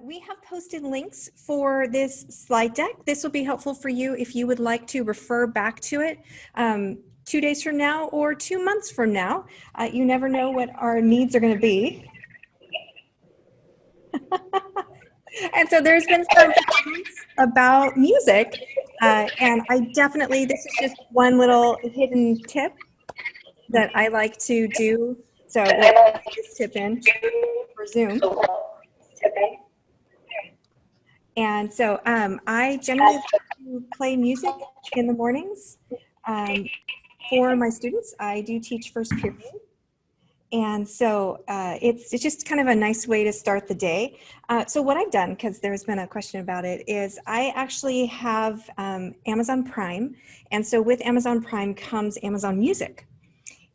We have posted links for this slide deck. This will be helpful for you if you would like to refer back to it 2 days from now or 2 months from now. You never know what our needs are going to be. And so there's been some comments about music, and I definitely, this is just one little hidden tip that I like to do. So we'll put this tip in for Zoom. And so I generally like to play music in the mornings for my students. I do teach first period. And so it's just kind of a nice way to start the day. So what I've done, because there's been a question about it, is I actually have Amazon Prime. And so with Amazon Prime comes Amazon Music.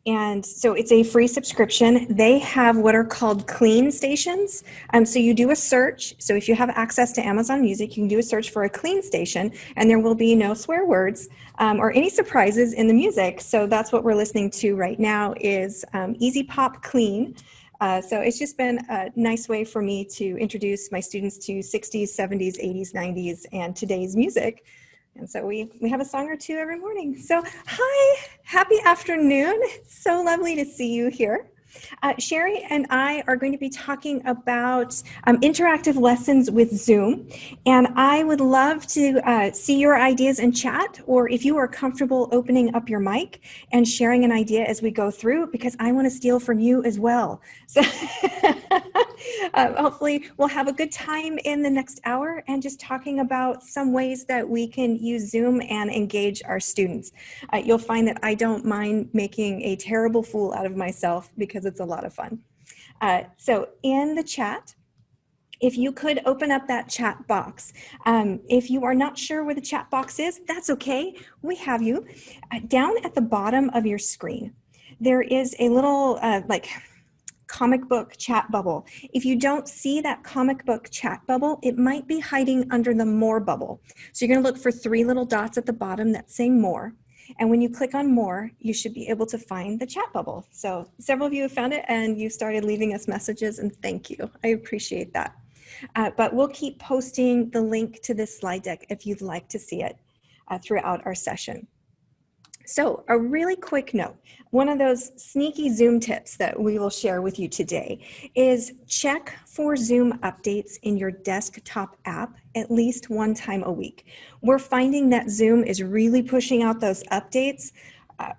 And so it's a free subscription. They have what are called clean stations. So you do a search. So if you have access to Amazon Music, you can do a search for a clean station, and there will be no swear words or any surprises in the music. So that's what we're listening to right now is Easy Pop Clean. So it's just been a nice way for me to introduce my students to 60s, 70s, 80s, 90s, and today's music. And so we have a song or two every morning. So hi, happy afternoon. So lovely to see you here. Sherry and I are going to be talking about interactive lessons with Zoom. And I would love to see your ideas in chat, or if you are comfortable opening up your mic and sharing an idea as we go through, because I want to steal from you as well. So hopefully we'll have a good time in the next hour and just talking about some ways that we can use Zoom and engage our students. You'll find that I don't mind making a terrible fool out of myself because it's a lot of fun. So in the chat, if you could open up that chat box. If you are not sure where the chat box is, that's okay. We have you. Down at the bottom of your screen, there is a little like comic book chat bubble. If you don't see that comic book chat bubble, it might be hiding under the more bubble. So you're going to look for 3 little dots at the bottom that say more. And when you click on more, you should be able to find the chat bubble. So several of you have found it and you started leaving us messages, and thank you. I appreciate that. But we'll keep posting the link to this slide deck if you'd like to see it throughout our session. So a really quick note, one of those sneaky Zoom tips that we will share with you today is check for Zoom updates in your desktop app at least 1 time a week. We're finding that Zoom is really pushing out those updates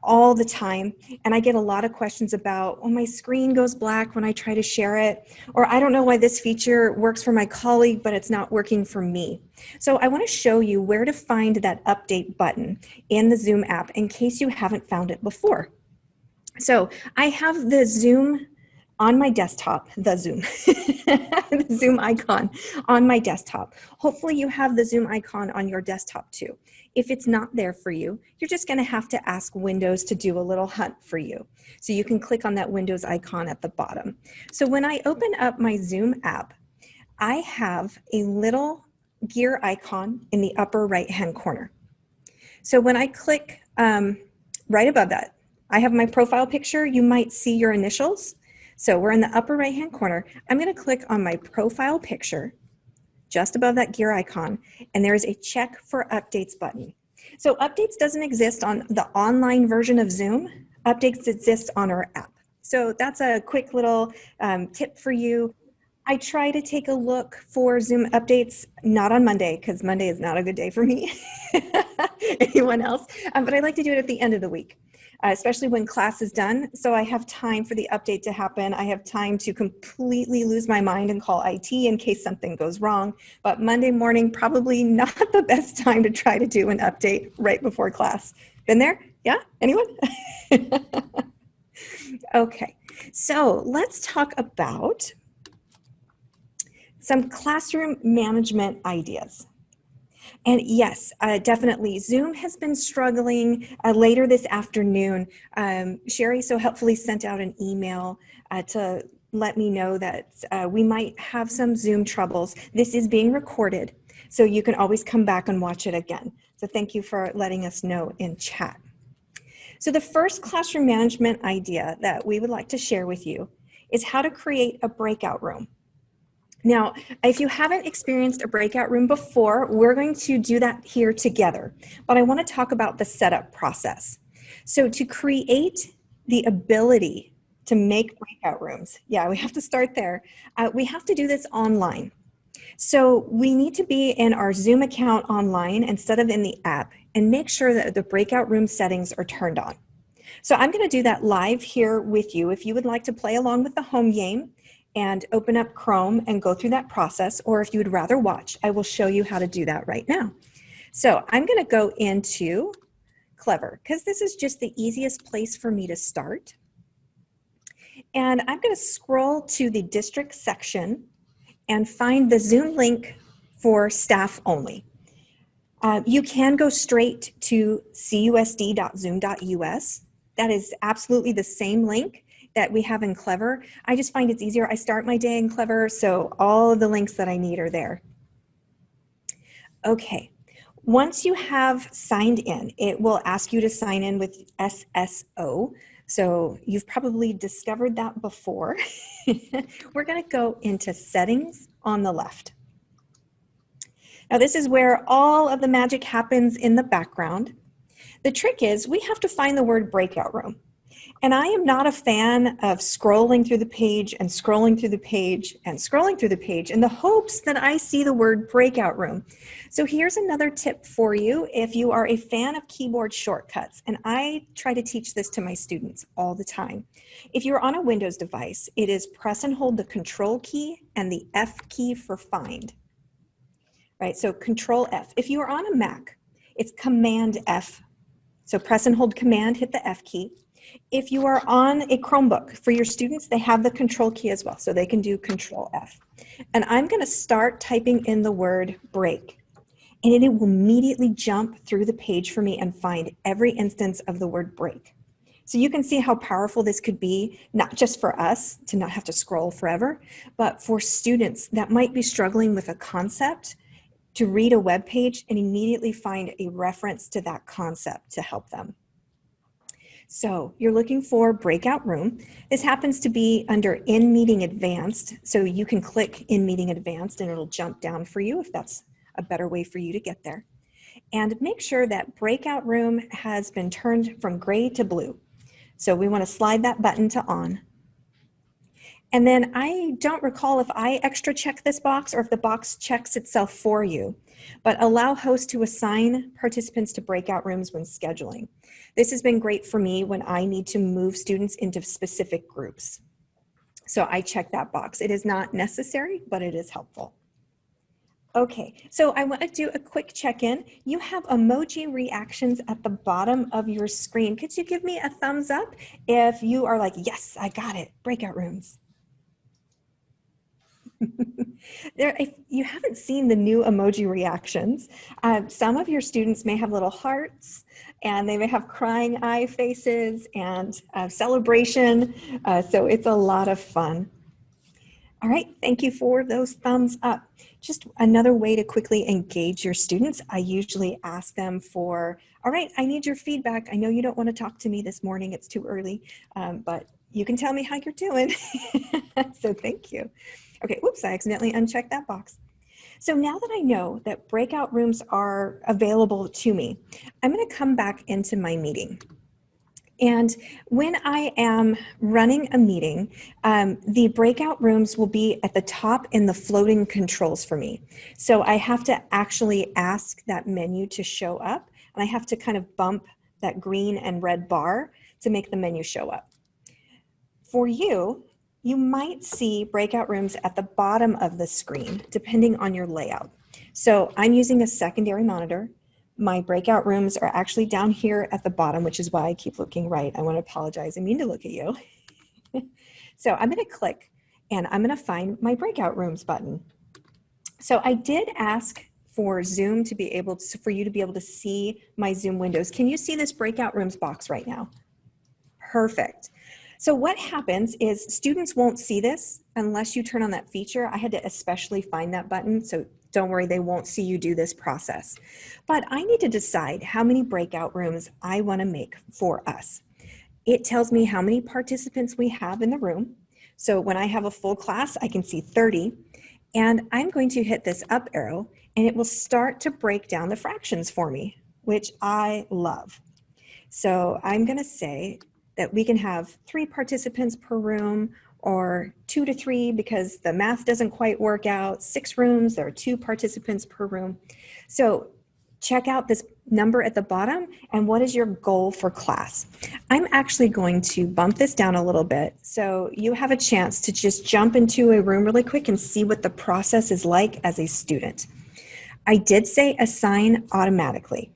all the time. And I get a lot of questions about, oh, my screen goes black when I try to share it, or I don't know why this feature works for my colleague, but it's not working for me. So I want to show you where to find that update button in the Zoom app in case you haven't found it before. So I have the Zoom on my desktop, the Zoom icon on my desktop. Hopefully you have the Zoom icon on your desktop too. If it's not there for you, you're just going to have to ask Windows to do a little hunt for you. So you can click on that Windows icon at the bottom. So when I open up my Zoom app, I have a little gear icon in the upper right-hand corner. So when I click right above that, I have my profile picture. You might see your initials. So we're in the upper right-hand corner. I'm going to click on my profile picture just above that gear icon, and there is a check for updates button. So updates doesn't exist on the online version of Zoom. Updates exist on our app. So that's a quick little tip for you. I try to take a look for Zoom updates, not on Monday, because Monday is not a good day for me. Anyone else? But I like to do it at the end of the week. Especially when class is done. So I have time for the update to happen. I have time to completely lose my mind and call IT in case something goes wrong. But Monday morning, probably not the best time to try to do an update right before class. Been there? Yeah? Anyone? Okay, so let's talk about some classroom management ideas. And yes, definitely, Zoom has been struggling later this afternoon. Sherry so helpfully sent out an email to let me know that we might have some Zoom troubles. This is being recorded, so you can always come back and watch it again. So thank you for letting us know in chat. So the first classroom management idea that we would like to share with you is how to create a breakout room. Now, if you haven't experienced a breakout room before, we're going to do that here together. But I want to talk about the setup process. So to create the ability to make breakout rooms, yeah, we have to start there. We have to do this online. So we need to be in our Zoom account online instead of in the app and make sure that the breakout room settings are turned on. So I'm going to do that live here with you. If you would like to play along with the home game and open up Chrome and go through that process, or if you would rather watch, I will show you how to do that right now. So I'm going to go into Clever because this is just the easiest place for me to start. And I'm going to scroll to the district section and find the Zoom link for staff only. You can go straight to cusd.zoom.us. That is absolutely the same link that we have in Clever. I just find it's easier. I start my day in Clever, so all of the links that I need are there. Okay, once you have signed in, it will ask you to sign in with SSO. So you've probably discovered that before. We're going to go into settings on the left. Now this is where all of the magic happens in the background. The trick is we have to find the word breakout room. And I am not a fan of scrolling through the page and scrolling through the page and scrolling through the page in the hopes that I see the word breakout room. So here's another tip for you if you are a fan of keyboard shortcuts, and I try to teach this to my students all the time. If you're on a Windows device, it is press and hold the Control key and the F key for find. Right, so Control F. If you are on a Mac, it's Command F. So press and hold Command, hit the F key. If you are on a Chromebook, for your students, they have the Control key as well, so they can do Control F. And I'm going to start typing in the word break, and it will immediately jump through the page for me and find every instance of the word break. So you can see how powerful this could be, not just for us to not have to scroll forever, but for students that might be struggling with a concept to read a web page and immediately find a reference to that concept to help them. So you're looking for breakout room. This happens to be under in meeting advanced. So you can click in meeting advanced and it'll jump down for you if that's a better way for you to get there. And make sure that breakout room has been turned from gray to blue. So we want to slide that button to on. And then I don't recall if I extra check this box or if the box checks itself for you, but allow hosts to assign participants to breakout rooms when scheduling. This has been great for me when I need to move students into specific groups. So I check that box. It is not necessary, but it is helpful. Okay, so I want to do a quick check-in. You have emoji reactions at the bottom of your screen. Could you give me a thumbs up if you are like, yes, I got it, breakout rooms? If you haven't seen the new emoji reactions, some of your students may have little hearts and they may have crying eye faces and celebration. So it's a lot of fun. All right, thank you for those thumbs up. Just another way to quickly engage your students. I usually ask them for, all right, I need your feedback. I know you don't want to talk to me this morning, it's too early, but you can tell me how you're doing. So thank you. Okay, oops, I accidentally unchecked that box. So now that I know that breakout rooms are available to me, I'm going to come back into my meeting. And when I am running a meeting, the breakout rooms will be at the top in the floating controls for me. So I have to actually ask that menu to show up, and I have to kind of bump that green and red bar to make the menu show up. For you, you might see breakout rooms at the bottom of the screen, depending on your layout. So I'm using a secondary monitor. My breakout rooms are actually down here at the bottom, which is why I keep looking right. I want to apologize. I mean to look at you. So I'm going to click and I'm going to find my breakout rooms button. So I did ask for Zoom to be able to, for you to be able to see my Zoom windows. Can you see this breakout rooms box right now? Perfect. So what happens is students won't see this unless you turn on that feature. I had to especially find that button, so don't worry, they won't see you do this process. But I need to decide how many breakout rooms I want to make for us. It tells me how many participants we have in the room. So when I have a full class, I can see 30. And I'm going to hit this up arrow and it will start to break down the fractions for me, which I love. So I'm going to say that we can have 3 participants per room, or 2 to 3 because the math doesn't quite work out. 6 rooms, there are 2 participants per room. So check out this number at the bottom and what is your goal for class. I'm actually going to bump this down a little bit so you have a chance to just jump into a room really quick and see what the process is like as a student. I did say assign automatically.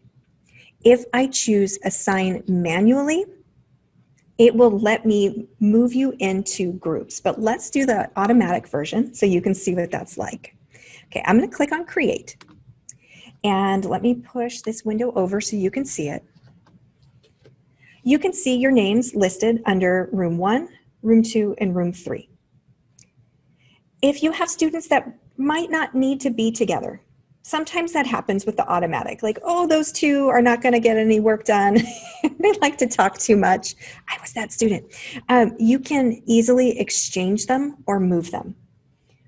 If I choose assign manually, it will let me move you into groups, but let's do the automatic version so you can see what that's like. Okay, I'm going to click on create and let me push this window over so you can see it. You can see your names listed under room 1, room 2, and room 3. If you have students that might not need to be together, sometimes that happens with the automatic, like, oh, those 2 are not going to get any work done. They like to talk too much. I was that student. You can easily exchange them or move them,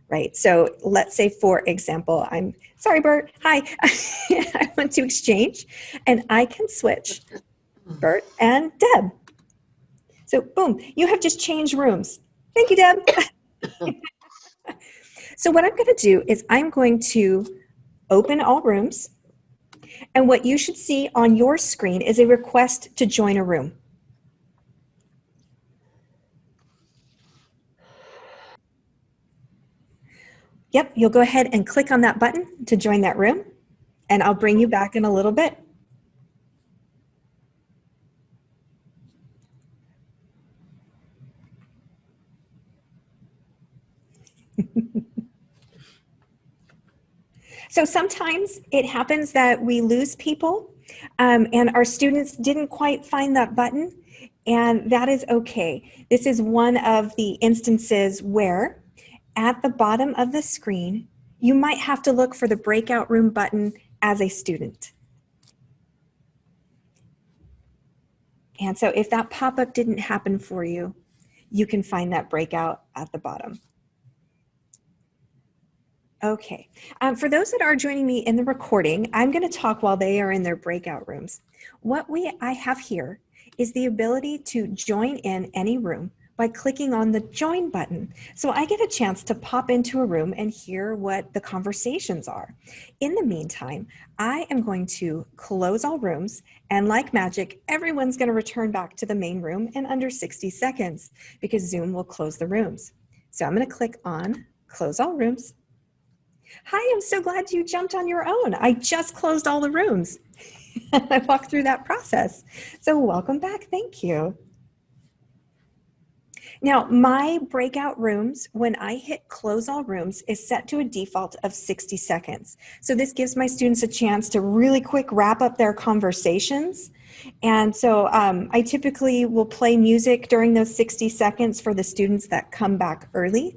right? So let's say, for example, I'm sorry, Bert. Hi. I want to exchange, and I can switch Bert and Deb. So boom, you have just changed rooms. Thank you, Deb. So what I'm going to do is I'm going to open all rooms. And what you should see on your screen is a request to join a room. Yep, you'll go ahead and click on that button to join that room, and I'll bring you back in a little bit. So sometimes it happens that we lose people and our students didn't quite find that button, and that is okay. This is one of the instances where at the bottom of the screen, you might have to look for the breakout room button as a student. And so if that pop-up didn't happen for you, you can find that breakout at the bottom. Okay, for those that are joining me in the recording, I'm going to talk while they are in their breakout rooms. What I have here is the ability to join in any room by clicking on the join button. So I get a chance to pop into a room and hear what the conversations are. In the meantime, I am going to close all rooms, and like magic, everyone's going to return back to the main room in under 60 seconds because Zoom will close the rooms. So I'm going to click on close all rooms. Hi, I'm so glad you jumped on your own. I just closed all the rooms. I walked through that process. So welcome back. Thank you. Now, my breakout rooms, when I hit close all rooms, is set to a default of 60 seconds. So this gives my students a chance to really quick wrap up their conversations. And so I typically will play music during those 60 seconds for the students that come back early.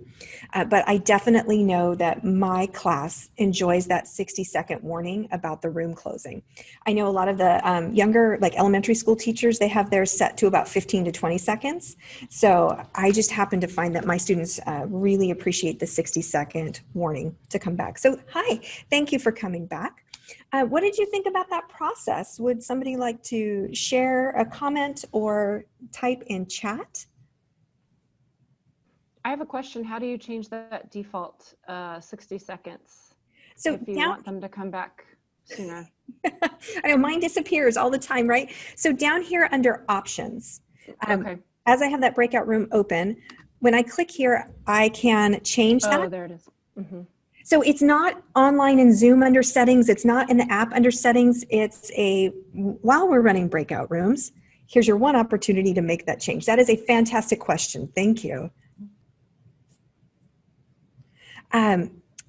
But I definitely know that my class enjoys that 60-second warning about the room closing. I know a lot of the younger, like elementary school teachers, they have theirs set to about 15 to 20 seconds. So I just happen to find that my students really appreciate the 60-second warning to come back. So hi, thank you for coming back. What did you think about that process? Would somebody like to share a comment or type in chat? I have a question. How do you change that default 60 seconds so if you want them to come back sooner? I know mine disappears all the time, right? So down here under options, Okay. As I have that breakout room open, when I click here, I can change that. Oh, there it is. Mm-hmm. So it's not online in Zoom under settings. It's not in the app under settings. It's while we're running breakout rooms, here's your one opportunity to make that change. That is a fantastic question. Thank you.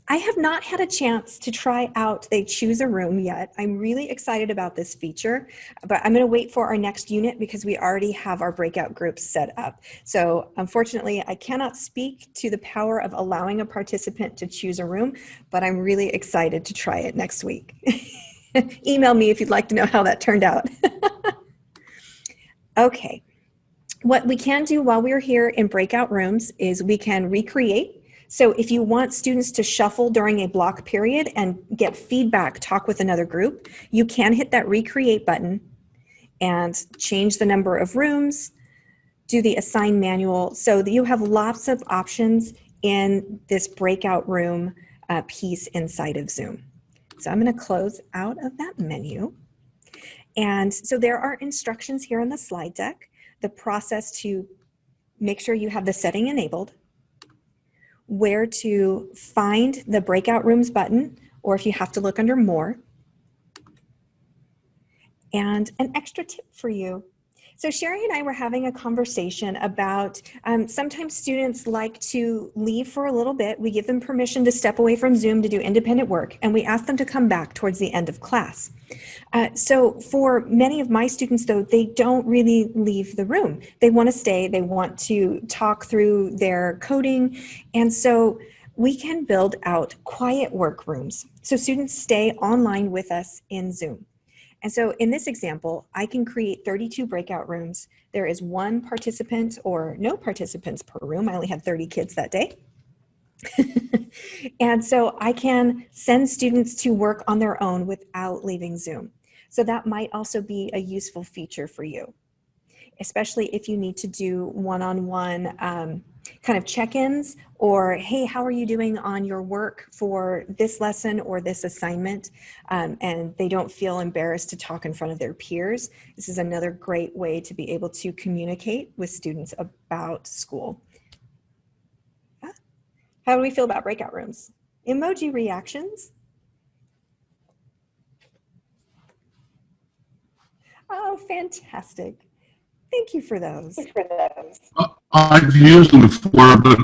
I have not had a chance to try out They Choose a Room yet. I'm really excited about this feature, but I'm going to wait for our next unit because we already have our breakout groups set up. So unfortunately, I cannot speak to the power of allowing a participant to choose a room, but I'm really excited to try it next week. Email me if you'd like to know how that turned out. Okay. What we can do while we're here in breakout rooms is we can recreate. So if you want students to shuffle during a block period and get feedback, talk with another group, you can hit that recreate button and change the number of rooms, do the assign manual. So that you have lots of options in this breakout room piece inside of Zoom. So I'm going to close out of that menu. And so there are instructions here in the slide deck, the process to make sure you have the setting enabled, where to find the breakout rooms button, or if you have to look under more, and an extra tip for you. So Sherry and I were having a conversation about sometimes students like to leave for a little bit. We give them permission to step away from Zoom to do independent work, and we ask them to come back towards the end of class. So for many of my students, though, they don't really leave the room. They want to stay. They want to talk through their coding. And so we can build out quiet work rooms so students stay online with us in Zoom. And so in this example, I can create 32 breakout rooms. There is one participant or no participants per room. I only had 30 kids that day. And so I can send students to work on their own without leaving Zoom. So that might also be a useful feature for you, especially if you need to do one-on-one kind of check-ins, or hey, how are you doing on your work for this lesson or this assignment? And they don't feel embarrassed to talk in front of their peers. This is another great way to be able to communicate with students about school. How do we feel about breakout rooms? Emoji reactions? Oh, fantastic. Thank you for those. I've used them before, but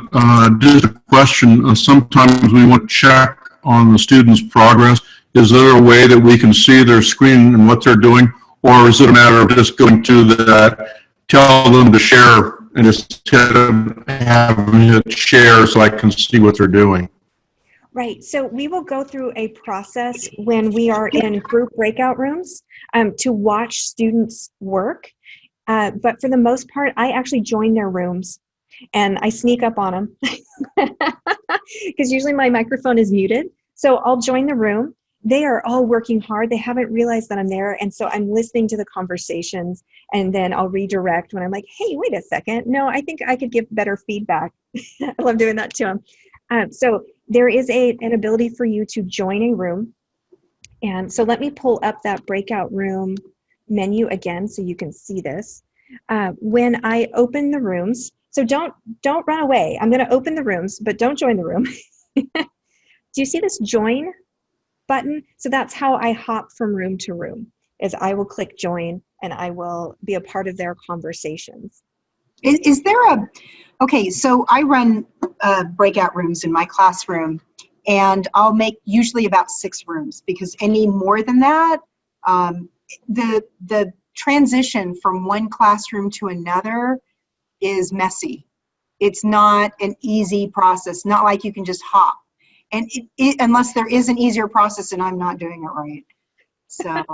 just a question. Sometimes we want to check on the students' progress. Is there a way that we can see their screen and what they're doing? Or is it a matter of just going to that, tell them to share and just have them hit share so I can see what they're doing? Right. So we will go through a process when we are in group breakout rooms to watch students work. But for the most part, I actually join their rooms and I sneak up on them because usually my microphone is muted. So I'll join the room. They are all working hard. They haven't realized that I'm there. And so I'm listening to the conversations, and then I'll redirect when I'm like, hey, wait a second. No, I think I could give better feedback. I love doing that to them. So there is an ability for you to join a room. And so let me pull up that breakout room menu again so you can see this. When I open the rooms, so don't run away. I'm going to open the rooms, but don't join the room. Do you see this join button? So that's how I hop from room to room, is I will click join and I will be a part of their conversations. Is there okay, so I run breakout rooms in my classroom, and I'll make usually about 6 rooms, because any more than that, the transition from one classroom to another is messy. It's not an easy process, not like you can just hop. And unless there is an easier process, and I'm not doing it right. So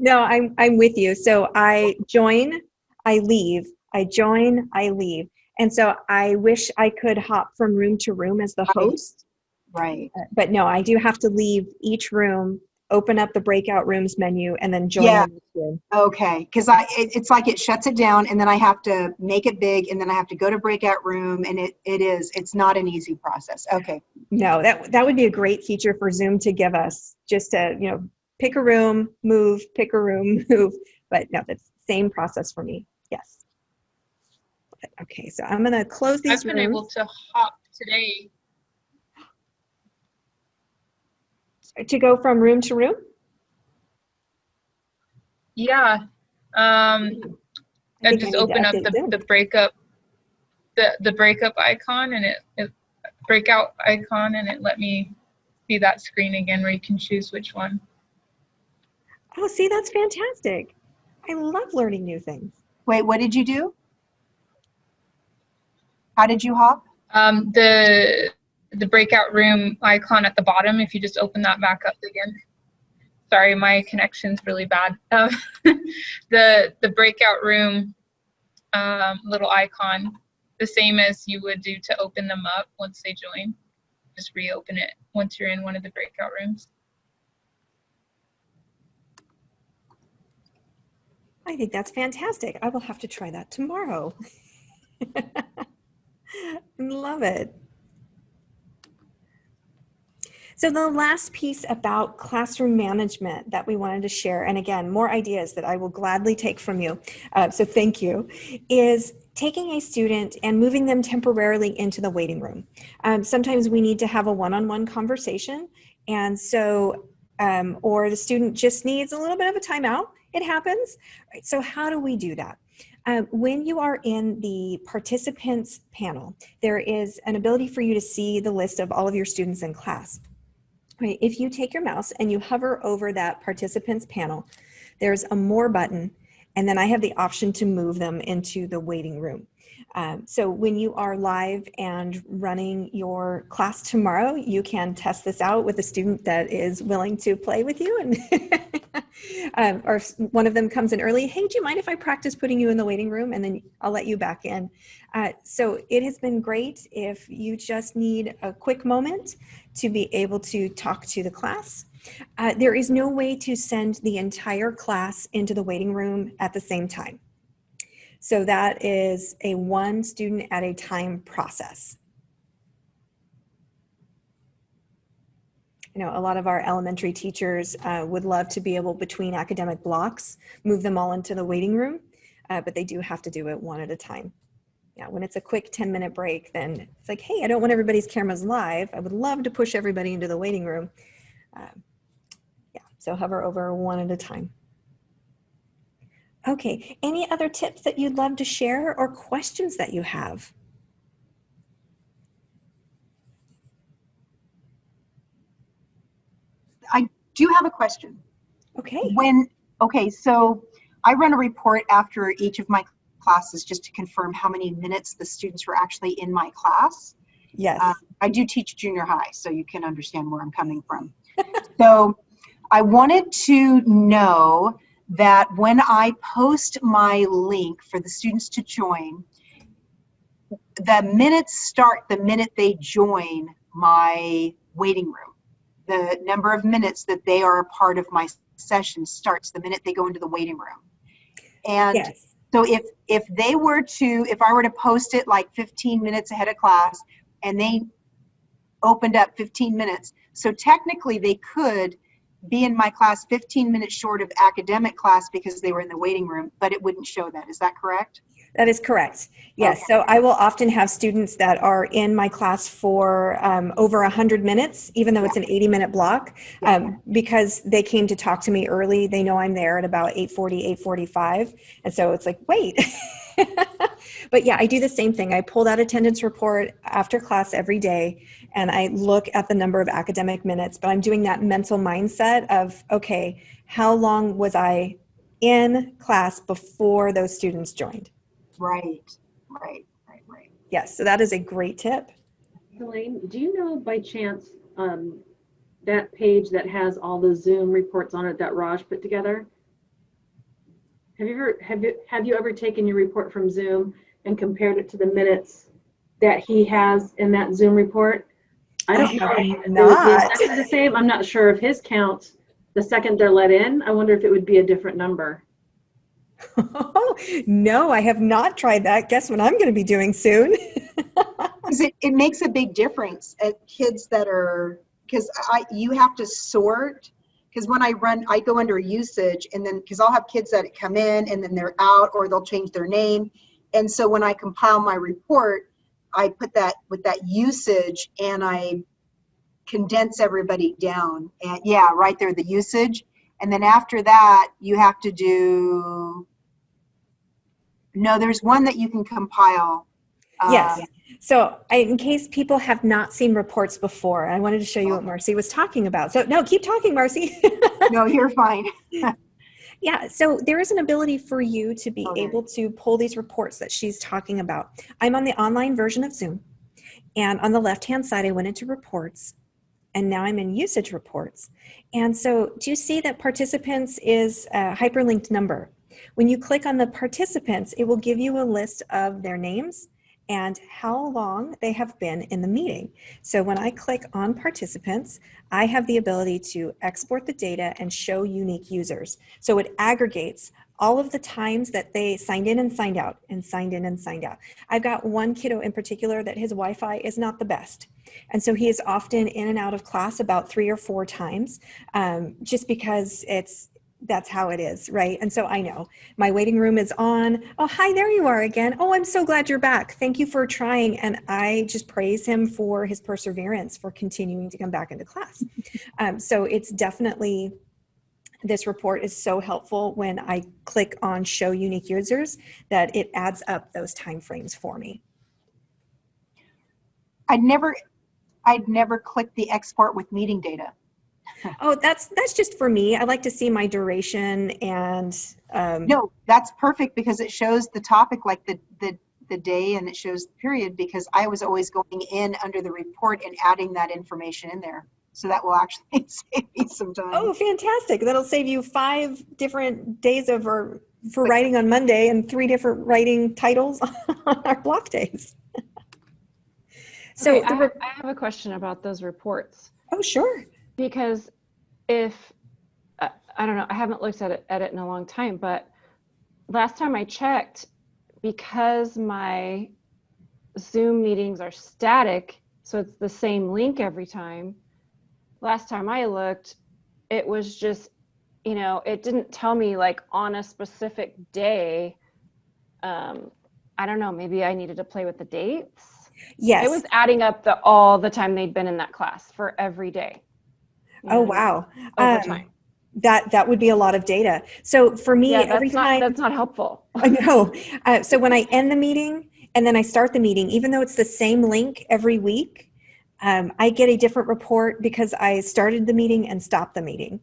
No, I'm with you. So I join, I leave, I join, I leave. And so I wish I could hop from room to room as the host. Right. But no, I do have to leave each room, open up the breakout rooms menu, and then join the next room. Okay, because it's like it shuts it down, and then I have to make it big, and then I have to go to breakout room, and it's not an easy process. Okay. No, that would be a great feature for Zoom to give us, just to pick a room, move, pick a room, move. But no, that's the same process for me. Yes. Okay, so I'm going to close these rooms. I've been able to hop today. To go from room to room? Yeah. I just open up the breakup, the breakup icon, and it breakout icon, and it let me see that screen again where you can choose which one. Oh, see, that's fantastic. I love learning new things. Wait, what did you do? How did you hop? The breakout room icon at the bottom, if you just open that back up again. Sorry, my connection's really bad. The breakout room little icon the same as you would do to open them up once they join. Just reopen it once you're in one of the breakout rooms. I think that's fantastic. I will have to try that tomorrow. Love it. So the last piece about classroom management that we wanted to share, and again, more ideas that I will gladly take from you, so thank you, is taking a student and moving them temporarily into the waiting room. Sometimes we need to have a one-on-one conversation, and so, or the student just needs a little bit of a timeout. It happens. Right, so how do we do that? When you are in the participants panel, there is an ability for you to see the list of all of your students in class. Right, if you take your mouse and you hover over that participants panel, there's a more button, and then I have the option to move them into the waiting room. So when you are live and running your class tomorrow, you can test this out with a student that is willing to play with you. And or if one of them comes in early, hey, do you mind if I practice putting you in the waiting room? And then I'll let you back in. So it has been great if you just need a quick moment to be able to talk to the class. There is no way to send the entire class into the waiting room at the same time. So that is a one student at a time process. You know, a lot of our elementary teachers would love to be able, between academic blocks, move them all into the waiting room, but they do have to do it one at a time. Yeah, when it's a quick 10-minute break, then it's like, hey, I don't want everybody's cameras live. I would love to push everybody into the waiting room. Yeah, so hover over one at a time. Okay, any other tips that you'd love to share or questions that you have? I do have a question. Okay. Okay, so I run a report after each of my classes just to confirm how many minutes the students were actually in my class. Yes. I do teach junior high, so you can understand where I'm coming from. So I wanted to know that when I post my link for the students to join, the minutes start the minute they join my waiting room. The number of minutes that they are a part of my session starts the minute they go into the waiting room. And yes. So if I were to post it like 15 minutes ahead of class and they opened up 15 minutes, so technically they could be in my class 15 minutes short of academic class because they were in the waiting room, but it wouldn't show that. Is that correct? That is correct. Yes. Okay. So I will often have students that are in my class for over 100 minutes, even though it's an 80-minute block, because they came to talk to me early. They know I'm there at about 8:40, 8:45. And so it's like, wait. But yeah, I do the same thing. I pull that attendance report after class every day, and I look at the number of academic minutes, but I'm doing that mental mindset of, okay, how long was I in class before those students joined? Right. Yes, so that is a great tip. Elaine, do you know by chance that page that has all the Zoom reports on it that Raj put together? Have you ever taken your report from Zoom and compared it to the minutes that he has in that Zoom report? I don't know if it would be exactly the same. I'm not sure if his counts the second they're let in. I wonder if it would be a different number. No, I have not tried that. Guess what I'm going to be doing soon. Because it makes a big difference at kids that are, because you have to sort. Because when I go under usage, and then because I'll have kids that come in and then they're out, or they'll change their name. And so when I compile my report, I put that with that usage and I condense everybody down. And yeah, right there, the usage. And then after that, you have to do, no, there's one that you can compile. Yes. So in case people have not seen reports before, I wanted to show you what Marcy was talking about. So no, keep talking, Marcy. No, you're fine. Yeah, so there is an ability for you to be able to pull these reports that she's talking about. I'm on the online version of Zoom, and on the left-hand side, I went into reports, and now I'm in usage reports. And so do you see that participants is a hyperlinked number? When you click on the participants, it will give you a list of their names and how long they have been in the meeting. So when I click on participants, I have the ability to export the data and show unique users. So it aggregates all of the times that they signed in and signed out and signed in and signed out. I've got one kiddo in particular that his Wi-Fi is not the best. And so he is often in and out of class about 3 or 4 times, just because that's how it is, right? And so I know my waiting room is on. Oh, hi, there you are again. Oh, I'm so glad you're back. Thank you for trying. And I just praise him for his perseverance, for continuing to come back into class. So it's definitely, this report is so helpful when I click on show unique users that it adds up those timeframes for me. I'd never clicked the export with meeting data. Oh, that's just for me. I like to see my duration and No, that's perfect because it shows the topic, like the day, and it shows the period, because I was always going in under the report and adding that information in there. So that will actually save me some time. Oh, fantastic. That'll save you 5 different days for writing on Monday and 3 different writing titles on our block days. So okay, I have a question about those reports. Oh, sure. Because if, I don't know, I haven't looked at it in a long time, but last time I checked, because my Zoom meetings are static, so it's the same link every time, last time I looked, it was just, you know, it didn't tell me like on a specific day. I don't know, maybe I needed to play with the dates. Yes. It was adding up all the time they'd been in that class for every day. Oh, wow. Over time. That would be a lot of data. So for me, Yeah, every time. that's not helpful. I know. So when I end the meeting and then I start the meeting, even though it's the same link every week, I get a different report because I started the meeting and stopped the meeting.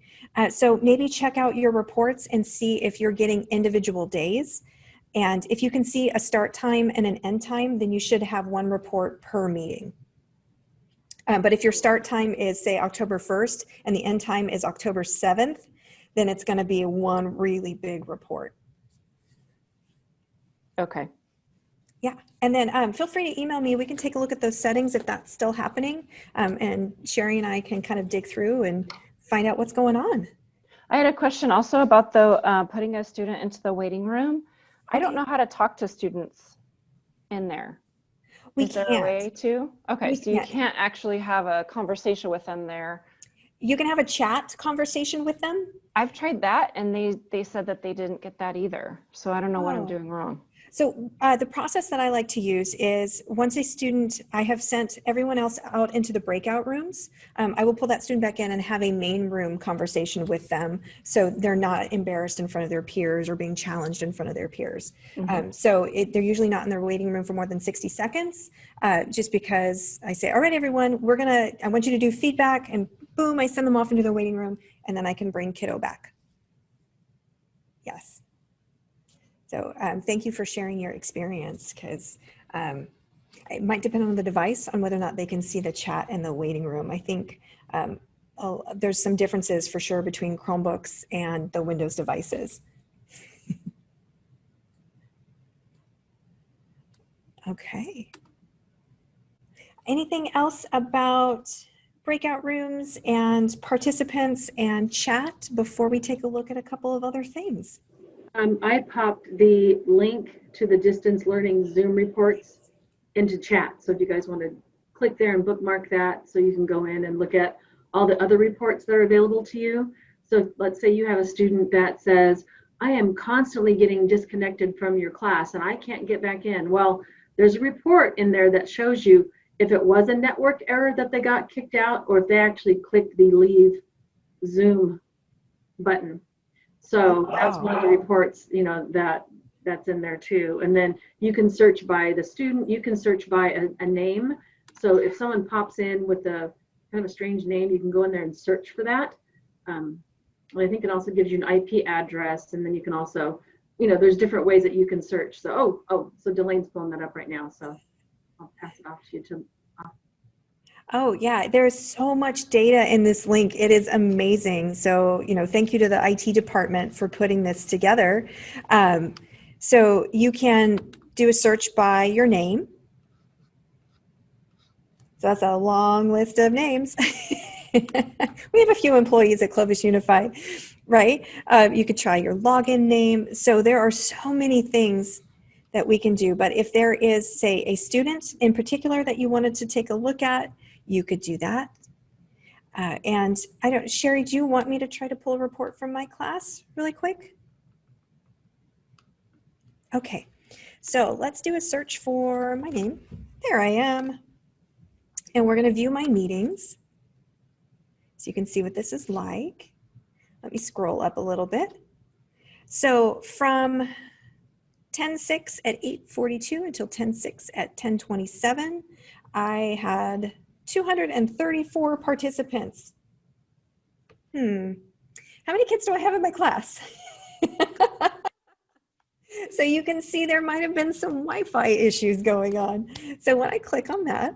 So maybe check out your reports and see if you're getting individual days. And if you can see a start time and an end time, then you should have 1 report per meeting. But if your start time is, say, October 1st and the end time is October 7th, then it's going to be 1 really big report. Okay. Yeah. And then feel free to email me. We can take a look at those settings if that's still happening. And Sherry and I can kind of dig through and find out what's going on. I had a question also about the putting a student into the waiting room. I don't know how to talk to students in there. Is there a way to? Okay, so you can't actually have a conversation with them there. You can have a chat conversation with them. I've tried that and they said that they didn't get that either. So I don't know what I'm doing wrong. So the process that I like to use is once a student, I have sent everyone else out into the breakout rooms, I will pull that student back in and have a main room conversation with them so they're not embarrassed in front of their peers or being challenged in front of their peers. Mm-hmm. So they're usually not in their waiting room for more than 60 seconds, just because I say, all right, everyone, I want you to do feedback, and boom, I send them off into their waiting room, and then I can bring kiddo back. Yes. So thank you for sharing your experience, because it might depend on the device on whether or not they can see the chat in the waiting room. I think there's some differences for sure between Chromebooks and the Windows devices. Okay. Anything else about breakout rooms and participants and chat before we take a look at a couple of other things? I popped the link to the distance learning Zoom reports into chat. So if you guys want to click there and bookmark that, so you can go in and look at all the other reports that are available to you. So let's say you have a student that says, I am constantly getting disconnected from your class and I can't get back in. Well, there's a report in there that shows you if it was a network error that they got kicked out, or if they actually clicked the leave Zoom button. So that's one of the reports, you know, that's in there too. And then you can search by the student, you can search by a name. So if someone pops in with a kind of a strange name, you can go in there and search for that. I think it also gives you an IP address, and then you can also, you know, there's different ways that you can search. So, so Delaine's pulling that up right now. So I'll pass it off to you. Oh yeah, there's so much data in this link. It is amazing. So, you know, thank you to the IT department for putting this together. So you can do a search by your name. So that's a long list of names. We have a few employees at Clovis Unified, right? You could try your login name. So there are so many things that we can do. But if there is, say, a student in particular that you wanted to take a look at, you could do that. And I don't, Sherry, do you want me to try to pull a report from my class really quick? Okay, so let's do a search for my name. There I am. And we're going to view my meetings. So you can see what this is like. Let me scroll up a little bit. So from 10:06 at 8:42 until 10:06 at 10:27, I had 234 participants. How many kids do I have in my class? So you can see there might have been some Wi-Fi issues going on. So when I click on that,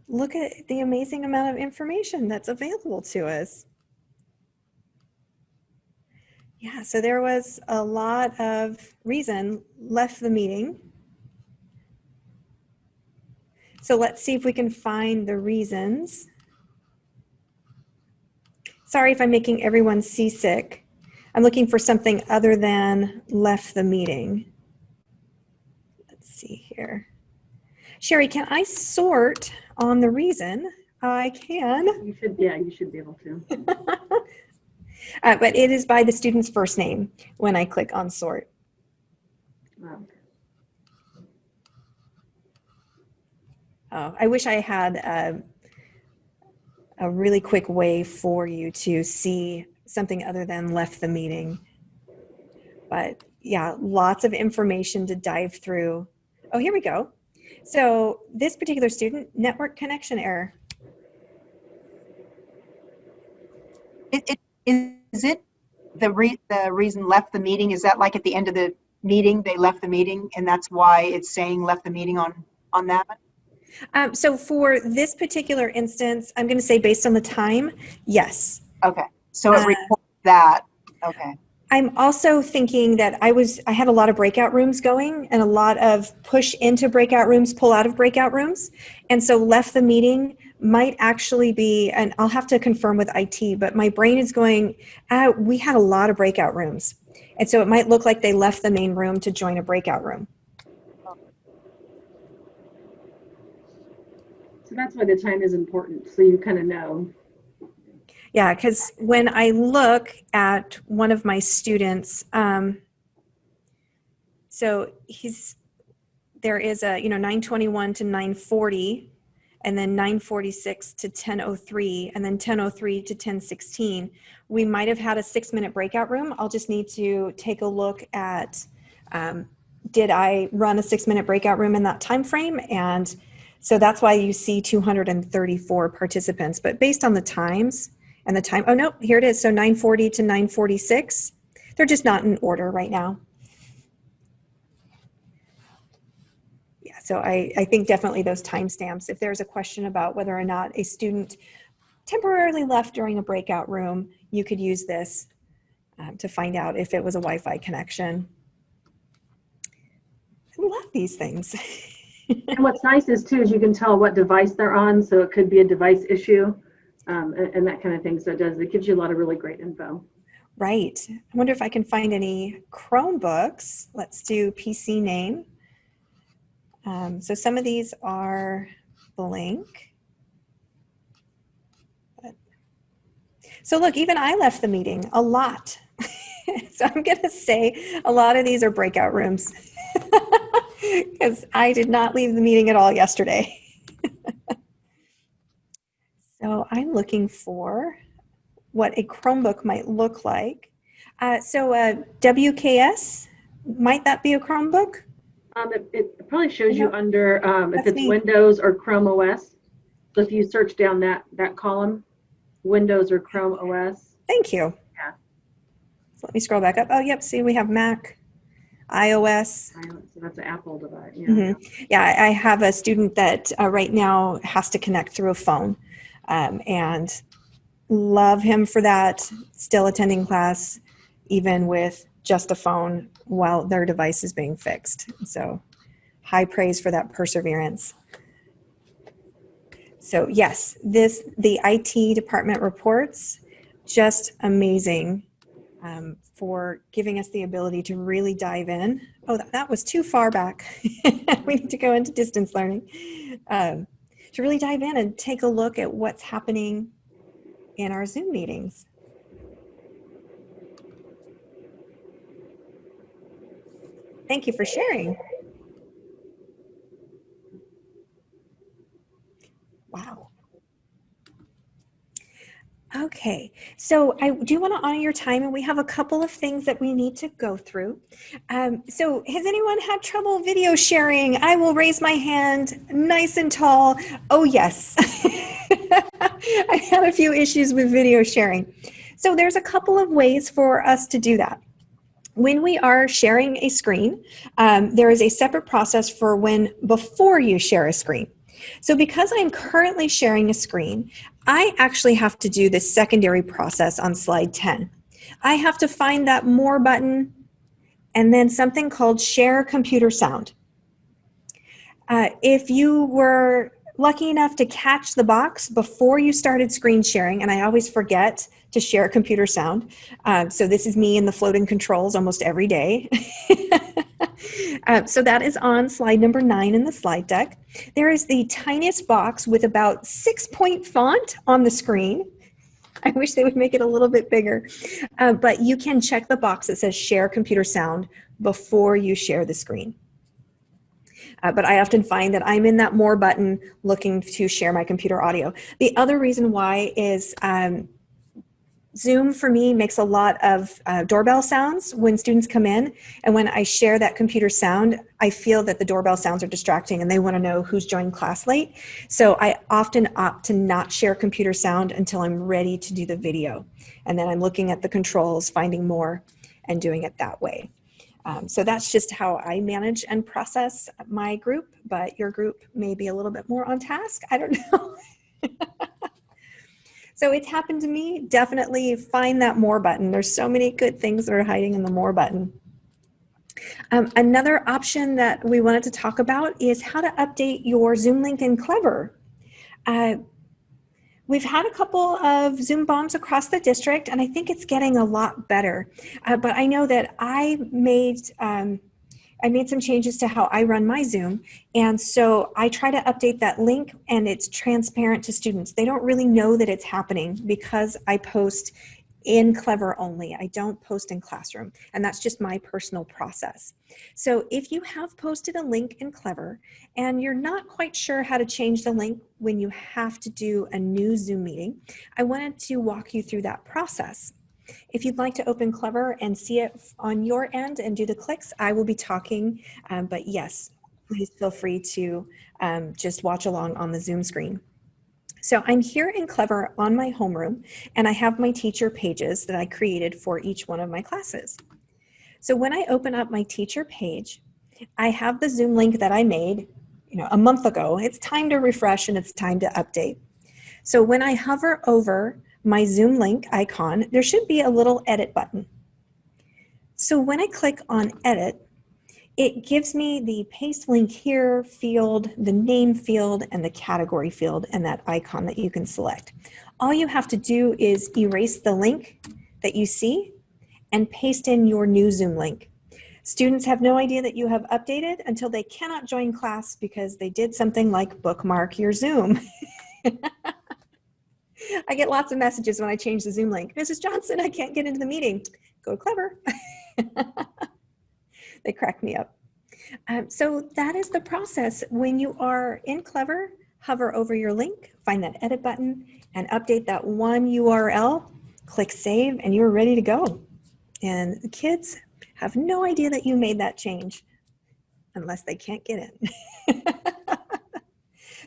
look at the amazing amount of information that's available to us. Yeah, so there was a lot of reason left the meeting. So let's see if we can find the reasons. Sorry if I'm making everyone seasick. I'm looking for something other than left the meeting. Let's see here. Sherry, can I sort on the reason? I can. You should, yeah, you should be able to. But it is by the student's first name when I click on sort. Wow. Oh, I wish I had a really quick way for you to see something other than left the meeting. But yeah, lots of information to dive through. Oh, here we go. So this particular student, network connection error. Is it the reason left the meeting? Is that like at the end of the meeting, they left the meeting and that's why it's saying left the meeting on that? So for this particular instance, I'm going to say based on the time, yes. Okay, so it reports that. Okay. I'm also thinking that I had a lot of breakout rooms going and a lot of push into breakout rooms, pull out of breakout rooms. And so left the meeting might actually be, and I'll have to confirm with IT, but my brain is going, we had a lot of breakout rooms. And so it might look like they left the main room to join a breakout room. So that's why the time is important, so you kind of know. Yeah, because when I look at one of my students, so there is a 9:21 to 9:40, and then 9:46 to 10:03, and then 10:03 to 10:16. We might have had a 6-minute breakout room. I'll just need to take a look at did I run a 6-minute breakout room in that time frame, and so that's why you see 234 participants. But based on the times. And the time, oh no, here it is. So 9:40 to 9:46. They're just not in order right now. Yeah, so I think definitely those timestamps. If there's a question about whether or not a student temporarily left during a breakout room, you could use this to find out if it was a Wi-Fi connection. I love these things. And what's nice is too, is you can tell what device they're on. So it could be a device issue. And that kind of thing. So it gives you a lot of really great info. Right. I wonder if I can find any Chromebooks. Let's do PC name. So some of these are blank. So look, even I left the meeting a lot. So I'm going to say a lot of these are breakout rooms because I did not leave the meeting at all yesterday. So I'm looking for what a Chromebook might look like. So WKS, might that be a Chromebook? It probably shows you under if it's Windows or Chrome OS. So if you search down that column, Windows or Chrome OS. Thank you. Yeah. So let me scroll back up. Oh, yep. See, we have Mac, iOS. So that's an Apple device. Yeah. Mm-hmm. Yeah, I have a student that right now has to connect through a phone. And love him for that, still attending class, even with just a phone while their device is being fixed. So high praise for that perseverance. So yes, the IT department reports, just amazing for giving us the ability to really dive in. Oh, that was too far back. We need to go into distance learning. To really dive in and take a look at what's happening in our Zoom meetings. Thank you for sharing. Wow. Okay, so I do want to honor your time, and we have a couple of things that we need to go through. So has anyone had trouble video sharing? I will raise my hand nice and tall. Oh, yes. I had a few issues with video sharing. So there's a couple of ways for us to do that. When we are sharing a screen, there is a separate process for before you share a screen. So because I'm currently sharing a screen, I actually have to do this secondary process on slide 10. I have to find that More button and then something called Share Computer Sound. If you were lucky enough to catch the box before you started screen sharing, and I always forget to share computer sound, so this is me in the floating controls almost every day. So that is on slide number 9 in the slide deck. There is the tiniest box with about 6-point font on the screen. I wish they would make it a little bit bigger, but you can check the box that says Share Computer Sound before you share the screen. But I often find that I'm in that More button looking to share my computer audio. The other reason why is Zoom for me makes a lot of doorbell sounds when students come in, and when I share that computer sound, I feel that the doorbell sounds are distracting and they want to know who's joined class late. So I often opt to not share computer sound until I'm ready to do the video. And then I'm looking at the controls, finding more, and doing it that way. So that's just how I manage and process my group, but your group may be a little bit more on task. I don't know. So it's happened to me. Definitely find that More button. There's so many good things that are hiding in the More button. Another option that we wanted to talk about is how to update your Zoom link in Clever. We've had a couple of Zoom bombs across the district, and I think it's getting a lot better. But I know that I made some changes to how I run my Zoom. And so I try to update that link, and it's transparent to students. They don't really know that it's happening because I post in Clever only. I don't post in Classroom, and that's just my personal process. So if you have posted a link in Clever and you're not quite sure how to change the link when you have to do a new Zoom meeting, I wanted to walk you through that process. If you'd like to open Clever and see it on your end and do the clicks, I will be talking, but yes, please feel free to just watch along on the Zoom screen. So I'm here in Clever on my homeroom, and I have my teacher pages that I created for each one of my classes. So when I open up my teacher page, I have the Zoom link that I made a month ago. It's time to refresh and it's time to update. So when I hover over my Zoom link icon, there should be a little edit button. So when I click on edit, it gives me the paste link here field, the name field, and the category field, and that icon that you can select. All you have to do is erase the link that you see and paste in your new Zoom link. Students have no idea that you have updated until they cannot join class because they did something like bookmark your Zoom. I get lots of messages when I change the Zoom link. Mrs. Johnson, I can't get into the meeting. Go to Clever. They crack me up. So that is the process. When you are in Clever, hover over your link, find that edit button, and update that one URL, click save, and you're ready to go. And the kids have no idea that you made that change unless they can't get in.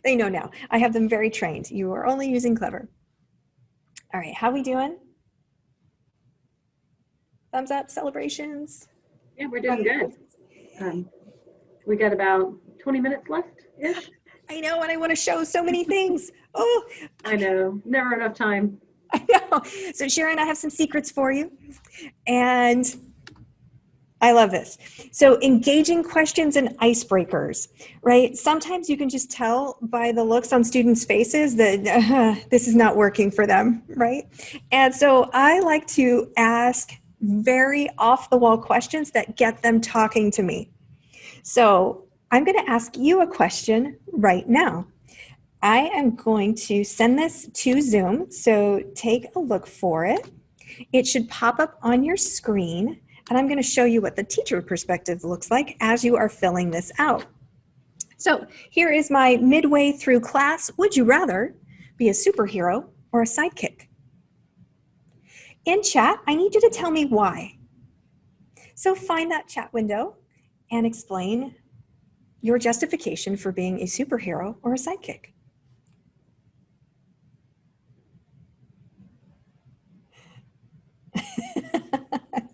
They know now. I have them very trained. You are only using Clever. All right, how we doing? Thumbs up, celebrations. Yeah, we're doing good. We got about 20 minutes left-ish. I know, and I want to show so many things. Oh, I know, never enough time. I know. So Sharon, I have some secrets for you. And I love this. So engaging questions and icebreakers, right? Sometimes you can just tell by the looks on students' faces that this is not working for them, right? And so I like to ask very off-the-wall questions that get them talking to me. So I'm going to ask you a question right now. I am going to send this to Zoom, so take a look for it. It should pop up on your screen, and I'm going to show you what the teacher perspective looks like as you are filling this out. So here is my midway through class. Would you rather be a superhero or a sidekick? In chat, I need you to tell me why. So find that chat window and explain your justification for being a superhero or a sidekick.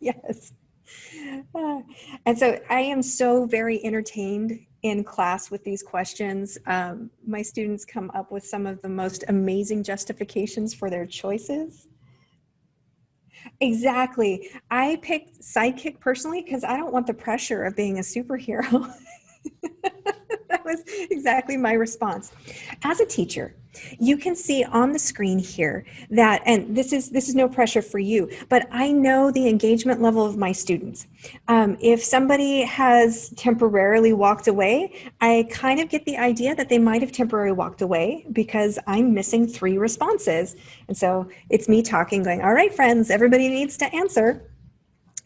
Yes. And so I am so very entertained in class with these questions. My students come up with some of the most amazing justifications for their choices. Exactly. I picked sidekick personally because I don't want the pressure of being a superhero. That was exactly my response. As a teacher, you can see on the screen here that, and this is no pressure for you, but I know the engagement level of my students. If somebody has temporarily walked away, I kind of get the idea that they might have temporarily walked away because I'm missing 3 responses. And so it's me talking, going, all right, friends, everybody needs to answer.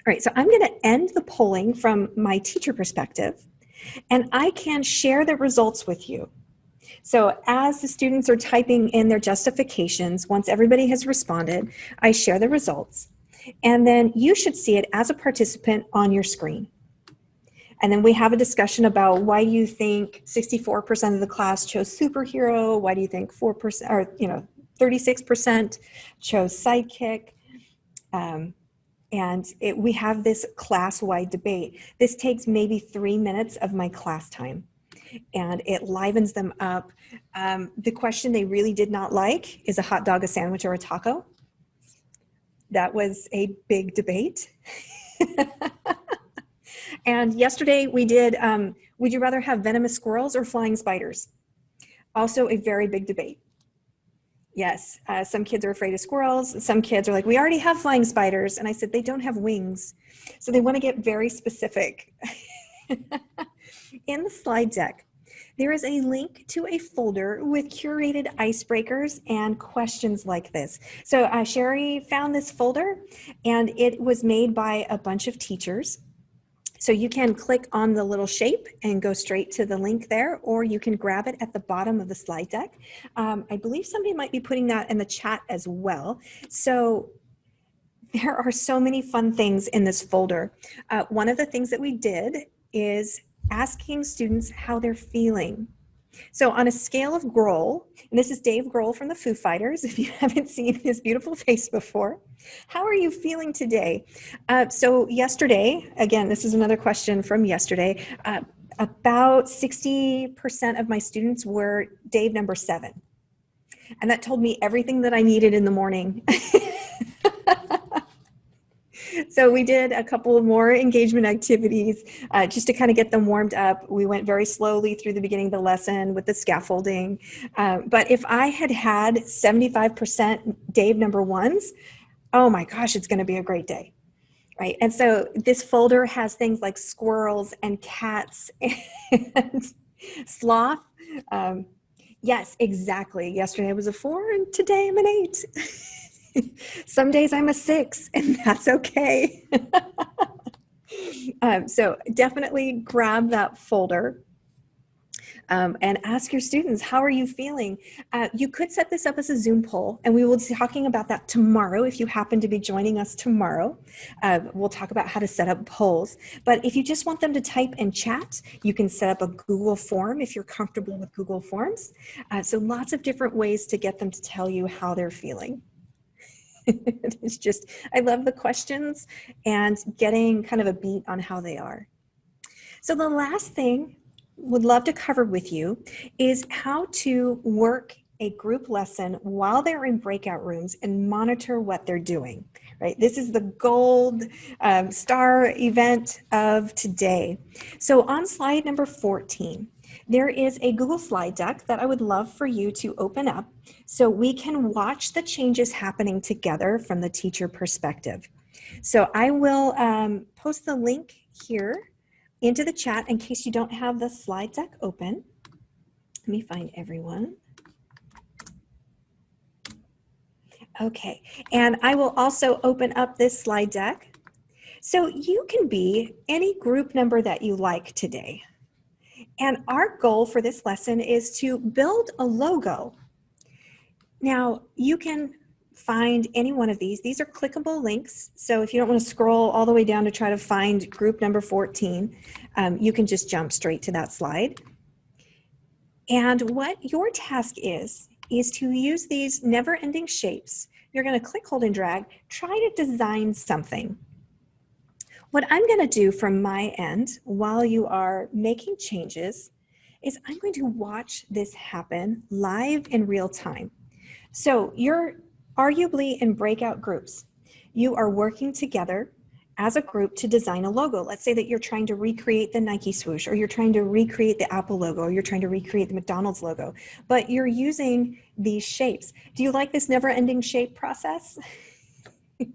All right, so I'm going to end the polling from my teacher perspective, and I can share the results with you. So as the students are typing in their justifications, once everybody has responded, I share the results. And then you should see it as a participant on your screen. And then we have a discussion about why do you think 64% of the class chose superhero? Why do you think 4% or 36% chose sidekick? We have this class-wide debate. This takes maybe 3 minutes of my class time, and it livens them up. The question they really did not like is a hot dog, a sandwich, or a taco. That was a big debate. And yesterday we did, would you rather have venomous squirrels or flying spiders? Also a very big debate. Yes, some kids are afraid of squirrels. Some kids are like, we already have flying spiders. And I said, they don't have wings. So they want to get very specific. In the slide deck, there is a link to a folder with curated icebreakers and questions like this. So Sherry found this folder, and it was made by a bunch of teachers. So you can click on the little shape and go straight to the link there, or you can grab it at the bottom of the slide deck. I believe somebody might be putting that in the chat as well. So there are so many fun things in this folder. One of the things that we did is asking students how they're feeling. So on a scale of GROHL, and this is Dave GROHL from the Foo Fighters, if you haven't seen his beautiful face before, how are you feeling today? So yesterday, again, this is another question from yesterday, about 60% of my students were Dave number 7. And that told me everything that I needed in the morning. So we did a couple of more engagement activities just to kind of get them warmed up. We went very slowly through the beginning of the lesson with the scaffolding. But if I had had 75% Dave number 1s, oh my gosh, it's going to be a great day. Right. And so this folder has things like squirrels and cats and sloth. Yes, exactly. Yesterday I was a 4 and today I'm an 8. Some days I'm a 6, and that's okay. So definitely grab that folder and ask your students, how are you feeling? You could set this up as a Zoom poll, and we will be talking about that tomorrow if you happen to be joining us tomorrow. We'll talk about how to set up polls. But if you just want them to type and chat, you can set up a Google form if you're comfortable with Google Forms. So lots of different ways to get them to tell you how they're feeling. It's just, I love the questions and getting kind of a beat on how they are. So the last thing would love to cover with you is how to work a group lesson while they're in breakout rooms and monitor what they're doing, right? This is the gold star event of today. So on slide number 14, there is a Google slide deck that I would love for you to open up so we can watch the changes happening together from the teacher perspective. So I will post the link here into the chat in case you don't have the slide deck open. Let me find everyone. Okay, and I will also open up this slide deck. So you can be any group number that you like today. And our goal for this lesson is to build a logo. Now, you can find any one of these. These are clickable links. So if you don't want to scroll all the way down to try to find group number 14, you can just jump straight to that slide. And what your task is to use these never-ending shapes. You're going to click, hold, and drag. Try to design something. What I'm going to do from my end while you are making changes is I'm going to watch this happen live in real time. So you're arguably in breakout groups. You are working together as a group to design a logo. Let's say that you're trying to recreate the Nike swoosh, or you're trying to recreate the Apple logo, or you're trying to recreate the McDonald's logo, but you're using these shapes. Do you like this never-ending shape process?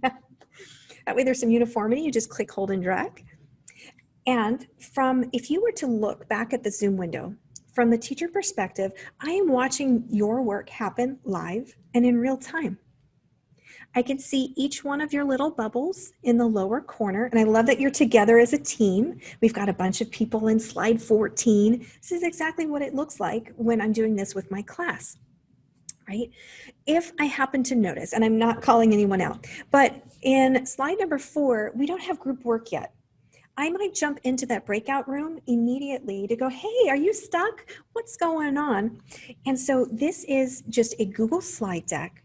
That way there's some uniformity. You just click, hold, and drag. And if you were to look back at the Zoom window, from the teacher perspective, I am watching your work happen live and in real time. I can see each one of your little bubbles in the lower corner, and I love that you're together as a team. We've got a bunch of people in slide 14. This is exactly what it looks like when I'm doing this with my class, right? If I happen to notice, and I'm not calling anyone out, but in slide number 4, we don't have group work yet. I might jump into that breakout room immediately to go, hey, are you stuck? What's going on? And so this is just a Google slide deck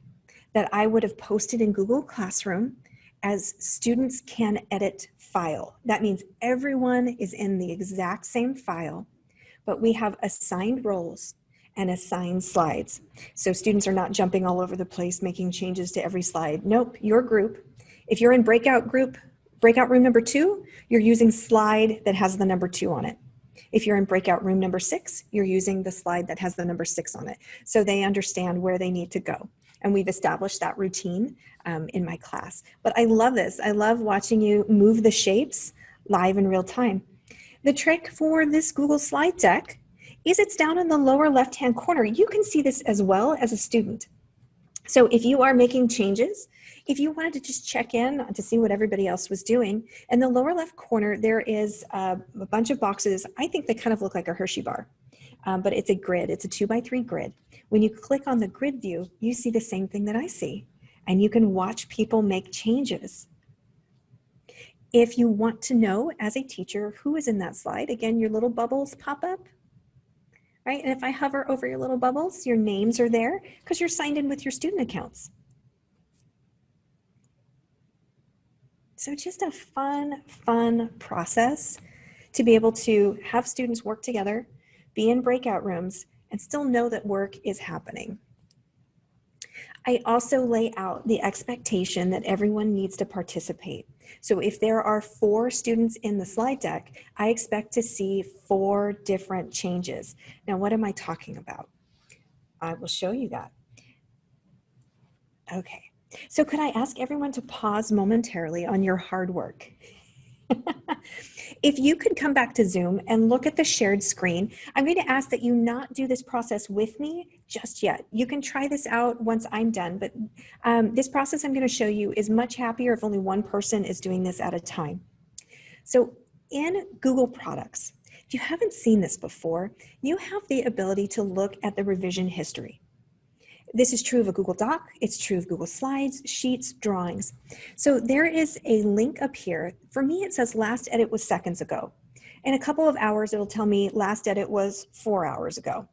that I would have posted in Google Classroom as students can edit file. That means everyone is in the exact same file, but we have assigned roles and assigned slides. So students are not jumping all over the place, making changes to every slide. Nope, your group. If you're in breakout room number 2, you're using slide that has the number 2 on it. If you're in breakout room number 6, you're using the slide that has the number 6 on it. So they understand where they need to go. And we've established that routine in my class. But I love this. I love watching you move the shapes live in real time. The trick for this Google slide deck is it's down in the lower left-hand corner. You can see this as well as a student. So if you are making changes, if you wanted to just check in to see what everybody else was doing, in the lower left corner, there is a bunch of boxes. I think they kind of look like a Hershey bar, but it's a grid. It's a 2x3 grid. When you click on the grid view, you see the same thing that I see, and you can watch people make changes. If you want to know as a teacher who is in that slide, again, your little bubbles pop up. Right? And if I hover over your little bubbles, your names are there because you're signed in with your student accounts. So just a fun process to be able to have students work together, be in breakout rooms, and still know that work is happening. I also lay out the expectation that everyone needs to participate. So if there are 4 students in the slide deck, I expect to see 4 different changes. Now, what am I talking about? I will show you that. Okay, so could I ask everyone to pause momentarily on your hard work? If you could come back to Zoom and look at the shared screen, I'm going to ask that you not do this process with me just yet. You can try this out once I'm done, but this process I'm going to show you is much happier if only one person is doing this at a time. So in Google products, if you haven't seen this before, you have the ability to look at the revision history. This is true of a Google Doc, it's true of Google Slides, Sheets, Drawings. So there is a link up here. For me, it says last edit was seconds ago. In a couple of hours, it'll tell me last edit was 4 hours ago.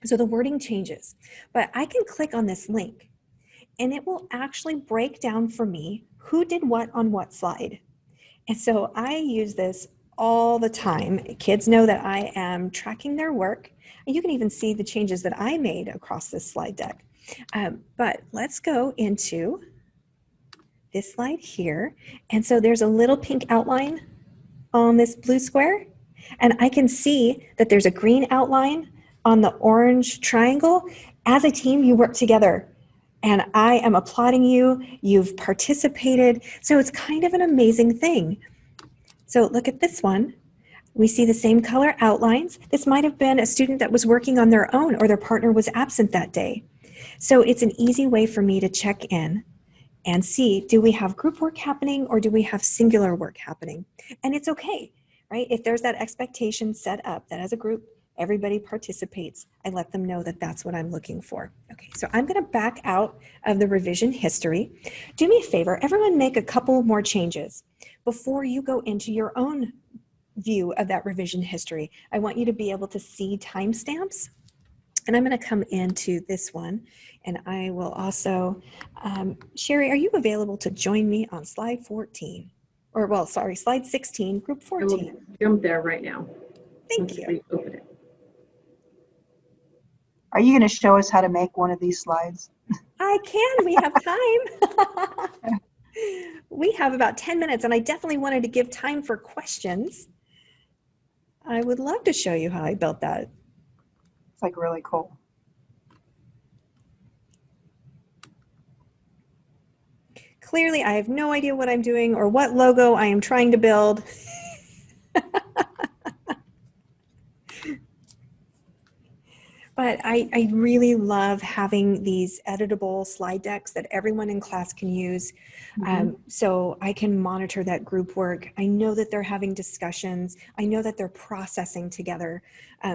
So the wording changes, but I can click on this link and it will actually break down for me who did what on what slide. And so I use this all the time. Kids know that I am tracking their work. And you can even see the changes that I made across this slide deck. But let's go into this slide here. And so there's a little pink outline on this blue square. And I can see that there's a green outline on the orange triangle. As a team, you work together. And I am applauding you. You've participated. So it's kind of an amazing thing. So look at this one. We see the same color outlines. This might have been a student that was working on their own or their partner was absent that day. So it's an easy way for me to check in and see, do we have group work happening or do we have singular work happening? And it's okay, right? If there's that expectation set up that as a group, everybody participates, I let them know that that's what I'm looking for. Okay, so I'm gonna back out of the revision history. Do me a favor, everyone make a couple more changes before you go into your own view of that revision history. I want you to be able to see timestamps. And I'm going to come into this one, and I will also, Sherry, are you available to join me on slide 14? Or, well, sorry, slide 16, group 14. I will jump there right now. Thank you. Open it. Are you going to show us how to make one of these slides? I can. We have time. We have about 10 minutes, and I definitely wanted to give time for questions. I would love to show you how I built that. It's like really cool. Clearly, I have no idea what I'm doing or what logo I am trying to build. But I really love having these editable slide decks that everyone in class can use. So I can monitor that group work. I know that they're having discussions. I know that they're processing together.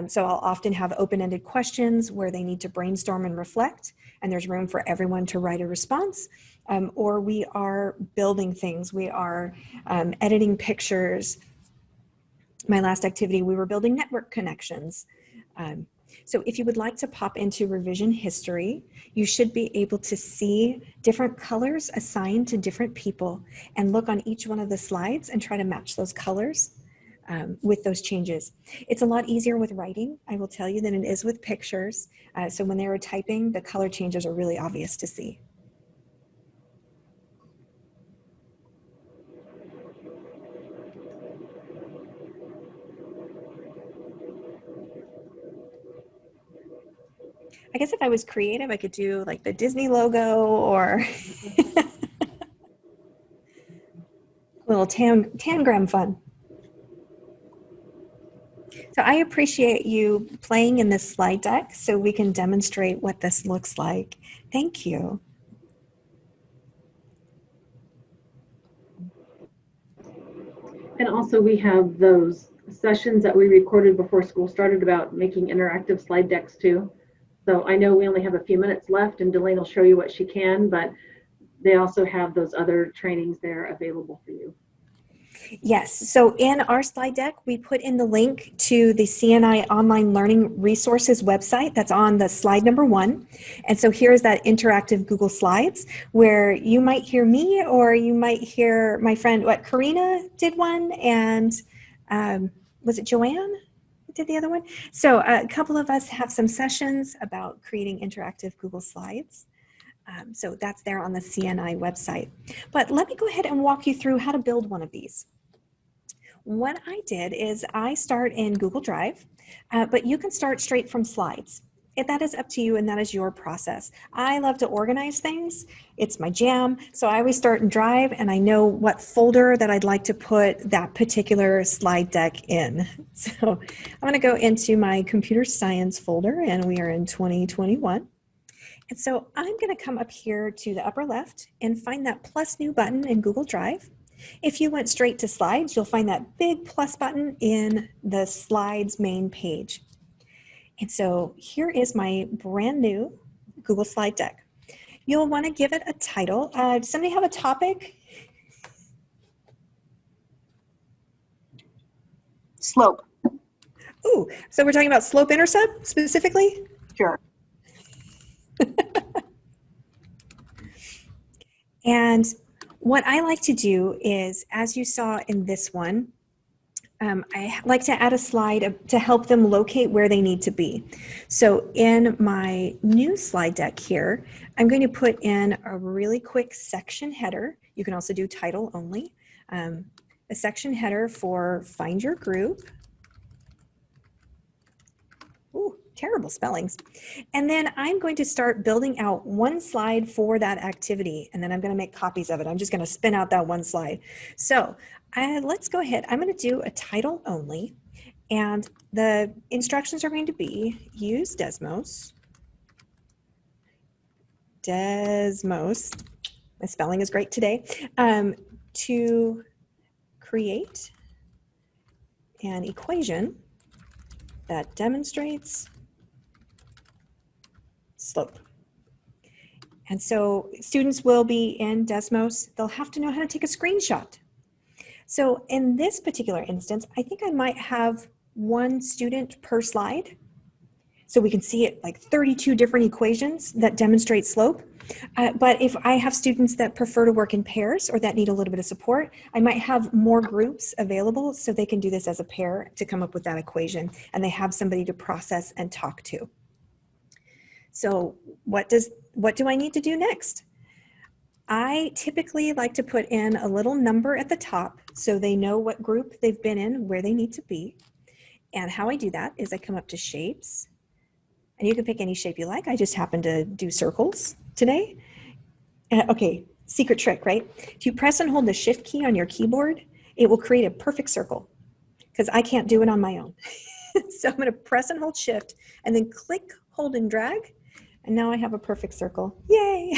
So I'll often have open-ended questions where they need to brainstorm and reflect, and there's room for everyone to write a response. Or we are building things. We are editing pictures. My last activity, we were building network connections. So if you would like to pop into revision history, you should be able to see different colors assigned to different people and look on each one of the slides and try to match those colors with those changes. It's a lot easier with writing, I will tell you, than it is with pictures. So when they were typing, the color changes are really obvious to see. I guess if I was creative, I could do like the Disney logo or a little tangram fun. So I appreciate you playing in this slide deck so we can demonstrate what this looks like. Thank you. And also we have those sessions that we recorded before school started about making interactive slide decks too. So I know we only have a few minutes left and Delane will show you what she can, but they also have those other trainings there available for you. Yes, so in our slide deck, we put in the link to the CNI Online Learning Resources website that's on the slide number 1. And so here's that interactive Google Slides where you might hear me or you might hear my friend, Karina did one, and was it Joanne did the other one? So a couple of us have some sessions about creating interactive Google Slides. So that's there on the CNI website. But let me go ahead and walk you through how to build one of these. What I did is I start in Google Drive, but you can start straight from slides. That is up to you and that is your process. I love to organize things. It's my jam. So I always start in Drive and I know what folder that I'd like to put that particular slide deck in. So I'm going to go into my computer science folder and we are in 2021. And so I'm going to come up here to the upper left and find that plus new button in Google Drive. If you went straight to slides, you'll find that big plus button in the slides main page. And so here is my brand new Google slide deck. You'll want to give it a title. Does somebody have a topic? Slope. Ooh, so we're talking about slope intercept specifically? Sure. And what I like to do is, as you saw in this one, I like to add a slide to help them locate where they need to be. So in my new slide deck here, I'm going to put in a really quick section header. You can also do title only. A section header for Find Your Group. Ooh, terrible spellings. And then I'm going to start building out one slide for that activity, and then I'm going to make copies of it. I'm just going to spin out that one slide. So let's go ahead. I'm going to do a title only, and the instructions are going to be use Desmos. My spelling is great today. To create an equation that demonstrates slope. And so students will be in Desmos. They'll have to know how to take a screenshot. So in this particular instance, I think I might have one student per slide. So we can see it like 32 different equations that demonstrate slope. But if I have students that prefer to work in pairs or that need a little bit of support, I might have more groups available so they can do this as a pair to come up with that equation, and they have somebody to process and talk to. So what do I need to do next? I typically like to put in a little number at the top so they know what group they've been in, where they need to be. And how I do that is I come up to shapes, and you can pick any shape you like. I just happen to do circles today. Okay, secret trick, right? If you press and hold the shift key on your keyboard, it will create a perfect circle because I can't do it on my own. So I'm going to press and hold shift and then click, hold, and drag. And now I have a perfect circle. Yay!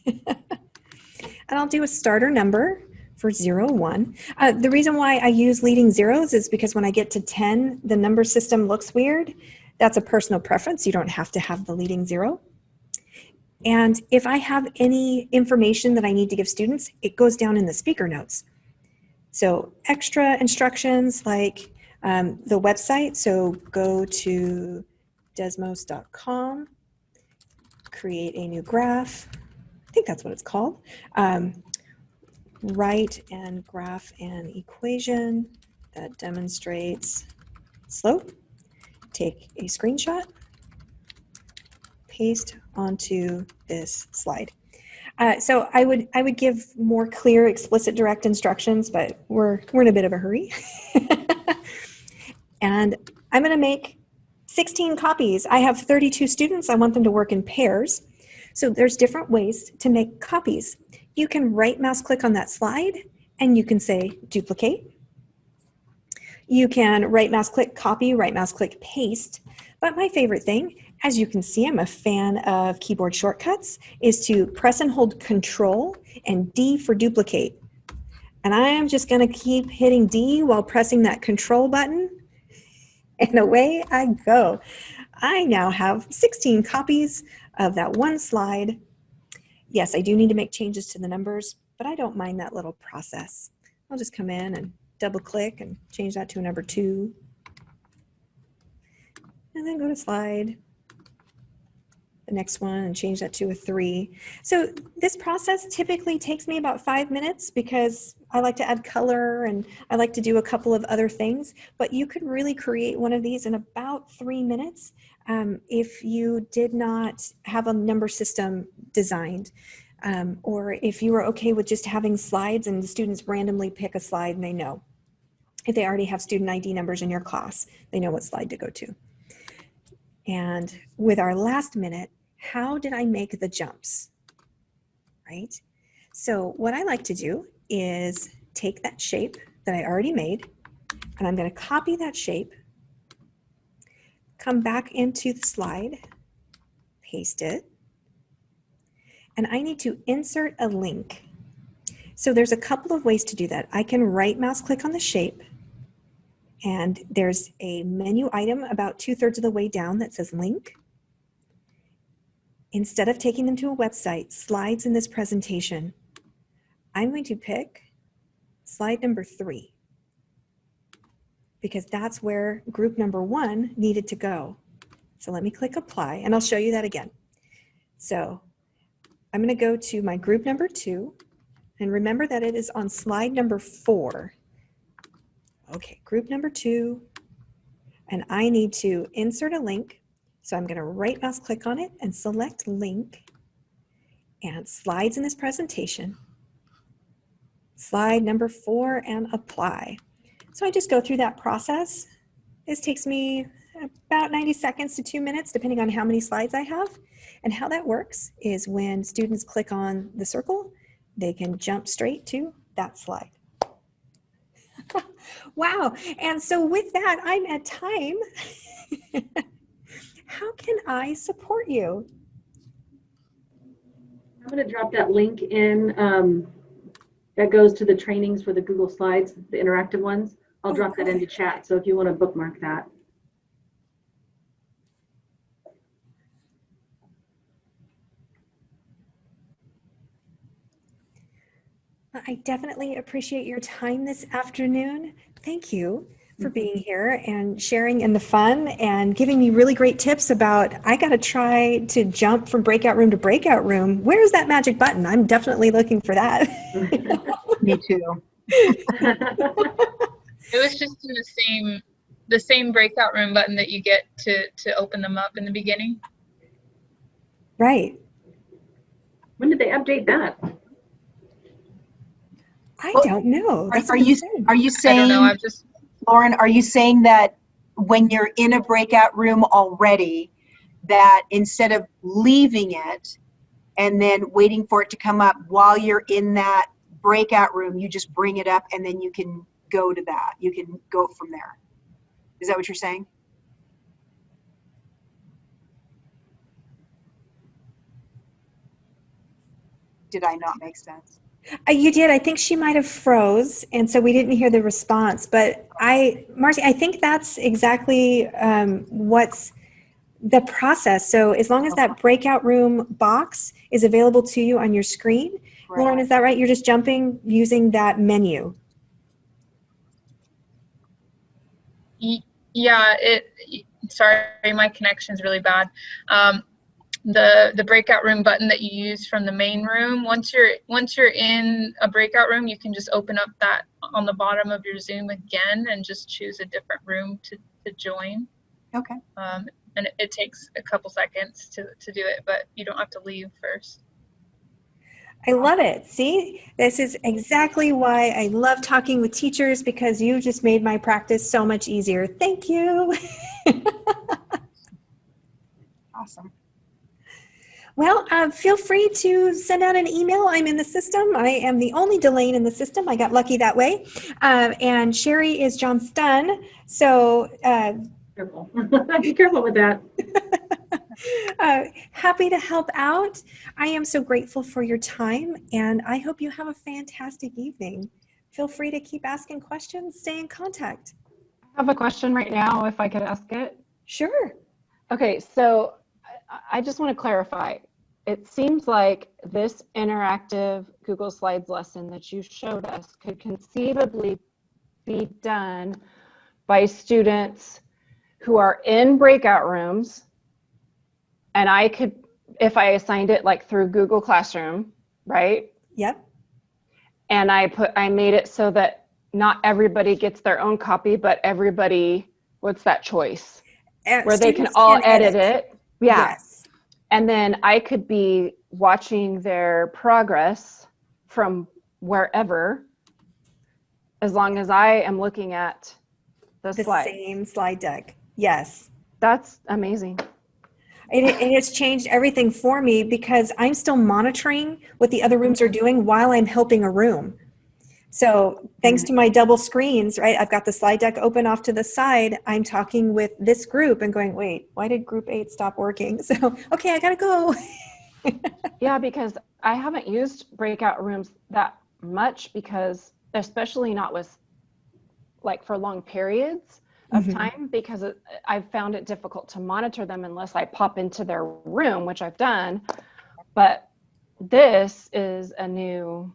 And I'll do a starter number for 0, 1. The reason why I use leading zeros is because when I get to 10, the number system looks weird. That's a personal preference. You don't have to have the leading 0. And if I have any information that I need to give students, it goes down in the speaker notes. So extra instructions like the website. So go to desmos.com, create a new graph. I think that's what it's called. Write and graph an equation that demonstrates slope. Take a screenshot, paste onto this slide. So I would give more clear, explicit, direct instructions, but we're in a bit of a hurry. And I'm going to make 16 copies. I have 32 students. I want them to work in pairs. So there's different ways to make copies. You can right mouse click on that slide and you can say duplicate. You can right mouse click copy, right mouse click paste. But my favorite thing, as you can see, I'm a fan of keyboard shortcuts, is to press and hold Control and D for duplicate. And I am just going to keep hitting D while pressing that Control button. And away I go. I now have 16 copies of that one slide. Yes, I do need to make changes to the numbers, but I don't mind that little process. I'll just come in and double click and change that to a number 2. And then go to slide, the next one, and change that to a 3. So this process typically takes me about 5 minutes because I like to add color and I like to do a couple of other things, but you could really create one of these in about 3 minutes if you did not have a number system designed. Or if you were okay with just having slides and the students randomly pick a slide and they know. If they already have student ID numbers in your class, they know what slide to go to. And with our last minute, how did I make the jumps, right? So what I like to do is take that shape that I already made, and I'm going to copy that shape, come back into the slide, paste it, and I need to insert a link. So there's a couple of ways to do that. I can right mouse click on the shape, and there's a menu item about 2/3 of the way down that says link. Instead of taking them to a website, slides in this presentation, I'm going to pick slide number 3 because that's where group number 1 needed to go. So let me click apply and I'll show you that again. So I'm going to go to my group number 2 and remember that it is on slide number 4. Okay, group number 2, and I need to insert a link. So I'm going to right mouse click on it and select link and slides in this presentation. Slide number 4 and apply. So I just go through that process. This takes me about 90 seconds to 2 minutes, depending on how many slides I have. And how that works is when students click on the circle, they can jump straight to that slide. Wow. And so with that, I'm at time. How can I support you? I'm going to drop that link in that goes to the trainings for the Google Slides, the interactive ones. I'll drop that into chat. So if you want to bookmark that. I definitely appreciate your time this afternoon. Thank you for being here and sharing in the fun and giving me really great tips about, I got to try to jump from breakout room to breakout room. Where's that magic button? I'm definitely looking for that. Me too. It was just in the same breakout room button that you get to open them up in the beginning. Right. When did they update that? I don't know. That's Are you I don't saying, know. I've just Lauren, are you saying that when you're in a breakout room already, that instead of leaving it and then waiting for it to come up while you're in that breakout room, you just bring it up and then you can go to that. You can go from there. Is that what you're saying? Did I not make sense? You did. I think she might have froze, and so we didn't hear the response. But Marcy, I think that's exactly what's the process. So as long as that breakout room box is available to you on your screen, Right. Lauren, is that right? You're just jumping using that menu. yeah. Sorry, my connection's really bad. The breakout room button that you use from the main room, once you're in a breakout room, you can just open up that on the bottom of your Zoom again and just choose a different room to join. Okay. And it takes a couple seconds to do it, but you don't have to leave first. I love it. See, this is exactly why I love talking with teachers, because you just made my practice so much easier. Thank you. Awesome. Well, feel free to send out an email. I'm in the system. I am the only Delane in the system. I got lucky that way. And Sherry is Johnston. So Careful. Be careful with that. happy to help out. I am so grateful for your time, and I hope you have a fantastic evening. Feel free to keep asking questions. Stay in contact. I have a question right now, if I could ask it. Sure. Okay, so I just want to clarify. It seems like this interactive Google Slides lesson that you showed us could conceivably be done by students who are in breakout rooms, and I could, if I assigned it like through Google Classroom, right? Yep. And I made it so that not everybody gets their own copy, but everybody, what's that choice? Where they can all edit it. Yeah. Yes. And then I could be watching their progress from wherever, as long as I am looking at the slide. Same slide deck. Yes. That's amazing. It has changed everything for me, because I'm still monitoring what the other rooms are doing while I'm helping a room. So thanks to my double screens, right? I've got the slide deck open off to the side. I'm talking with this group and going, wait, why did group 8 stop working? So, okay, I gotta go. Yeah, because I haven't used breakout rooms that much, because especially not with like for long periods of time, because I've found it difficult to monitor them unless I pop into their room, which I've done. But this is a new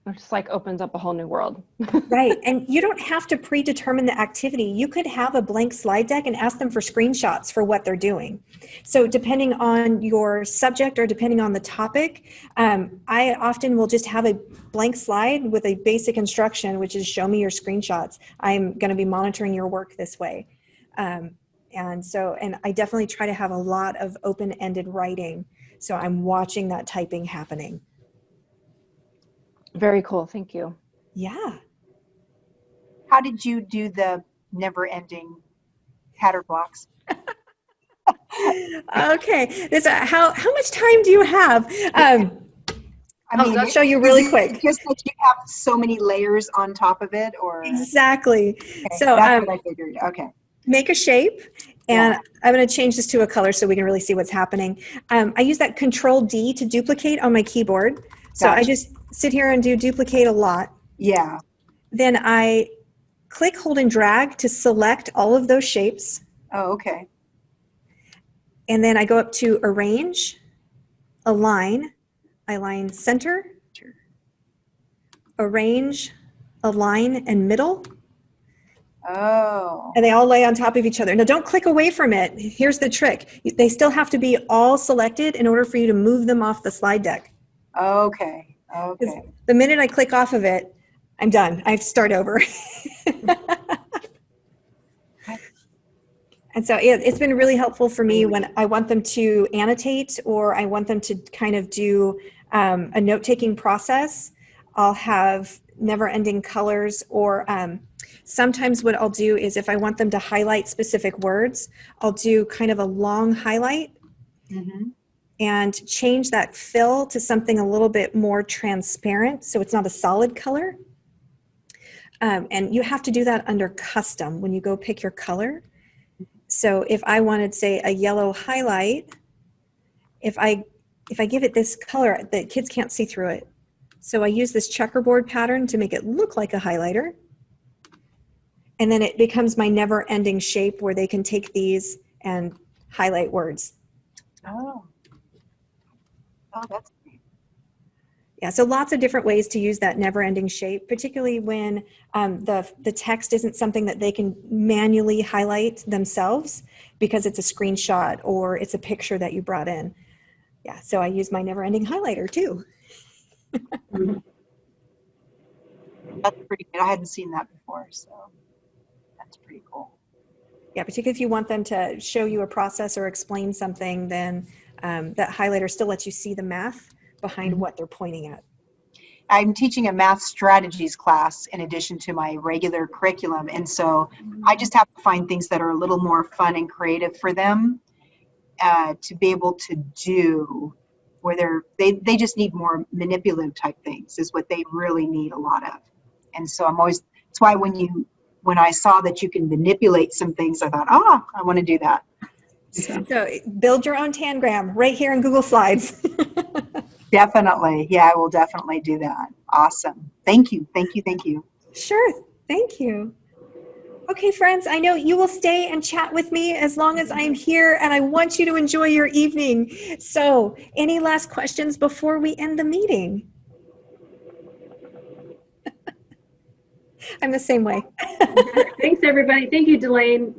It just like opens up a whole new world. Right. And you don't have to predetermine the activity. You could have a blank slide deck and ask them for screenshots for what they're doing. So depending on your subject or depending on the topic, I often will just have a blank slide with a basic instruction, which is show me your screenshots. I'm going to be monitoring your work this way. And I definitely try to have a lot of open-ended writing. So I'm watching that typing happening. Very cool. Thank you. Yeah. How did you do the never-ending pattern blocks? Okay. How much time do you have? I'll show you really quick. Just that you have so many layers on top of it, or Exactly. okay, So that's what I figured. Okay. make a shape, and I'm going to change this to a color so we can really see what's happening. I use that Control-D to duplicate on my keyboard. So I just sit here and do duplicate a lot. Yeah. Then I click, hold, and drag to select all of those shapes. Oh, okay. And then I go up to Arrange, Align, Align Center, Arrange, Align, and Middle. Oh. And they all lay on top of each other. Now don't click away from it. Here's the trick. They still have to be all selected in order for you to move them off the slide deck. Okay. Okay. The minute I click off of it, I'm done. I have to start over. And so it's been really helpful for me when I want them to annotate or I want them to kind of do a note-taking process. I'll have never-ending colors, or sometimes what I'll do is if I want them to highlight specific words, I'll do kind of a long highlight and change that fill to something a little bit more transparent so it's not a solid color. And you have to do that under custom when you go pick your color. So if I wanted, say, a yellow highlight, if I give it this color, the kids can't see through it. So I use this checkerboard pattern to make it look like a highlighter. And then it becomes my never-ending shape where they can take these and highlight words. Oh. Oh, that's neat. Yeah, so lots of different ways to use that never-ending shape, particularly when the text isn't something that they can manually highlight themselves because it's a screenshot or it's a picture that you brought in. Yeah, so I use my never-ending highlighter too. That's pretty good. I hadn't seen that before, so that's pretty cool. Yeah, particularly if you want them to show you a process or explain something, then that highlighter still lets you see the math behind what they're pointing at. I'm teaching a math strategies class in addition to my regular curriculum. And so I just have to find things that are a little more fun and creative for them to be able to do, where they just need more manipulative type things is what they really need a lot of. And so that's why when I saw that you can manipulate some things, I thought, I want to do that. So build your own tangram right here in Google Slides. Definitely. Yeah, I will definitely do that. Awesome. Thank you. Thank you. Thank you. Sure. Thank you. Okay, friends, I know you will stay and chat with me as long as I'm here, and I want you to enjoy your evening. So any last questions before we end the meeting? I'm the same way. Thanks, everybody. Thank you, Delane.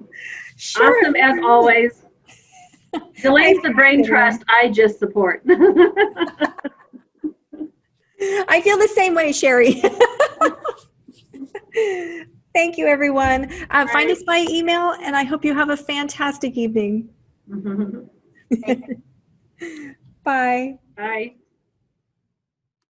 Sure. Awesome as always. Delane's the brain trust I just support. I feel the same way, Sherry. Thank you, everyone. Find us by email, and I hope you have a fantastic evening. Bye. Bye.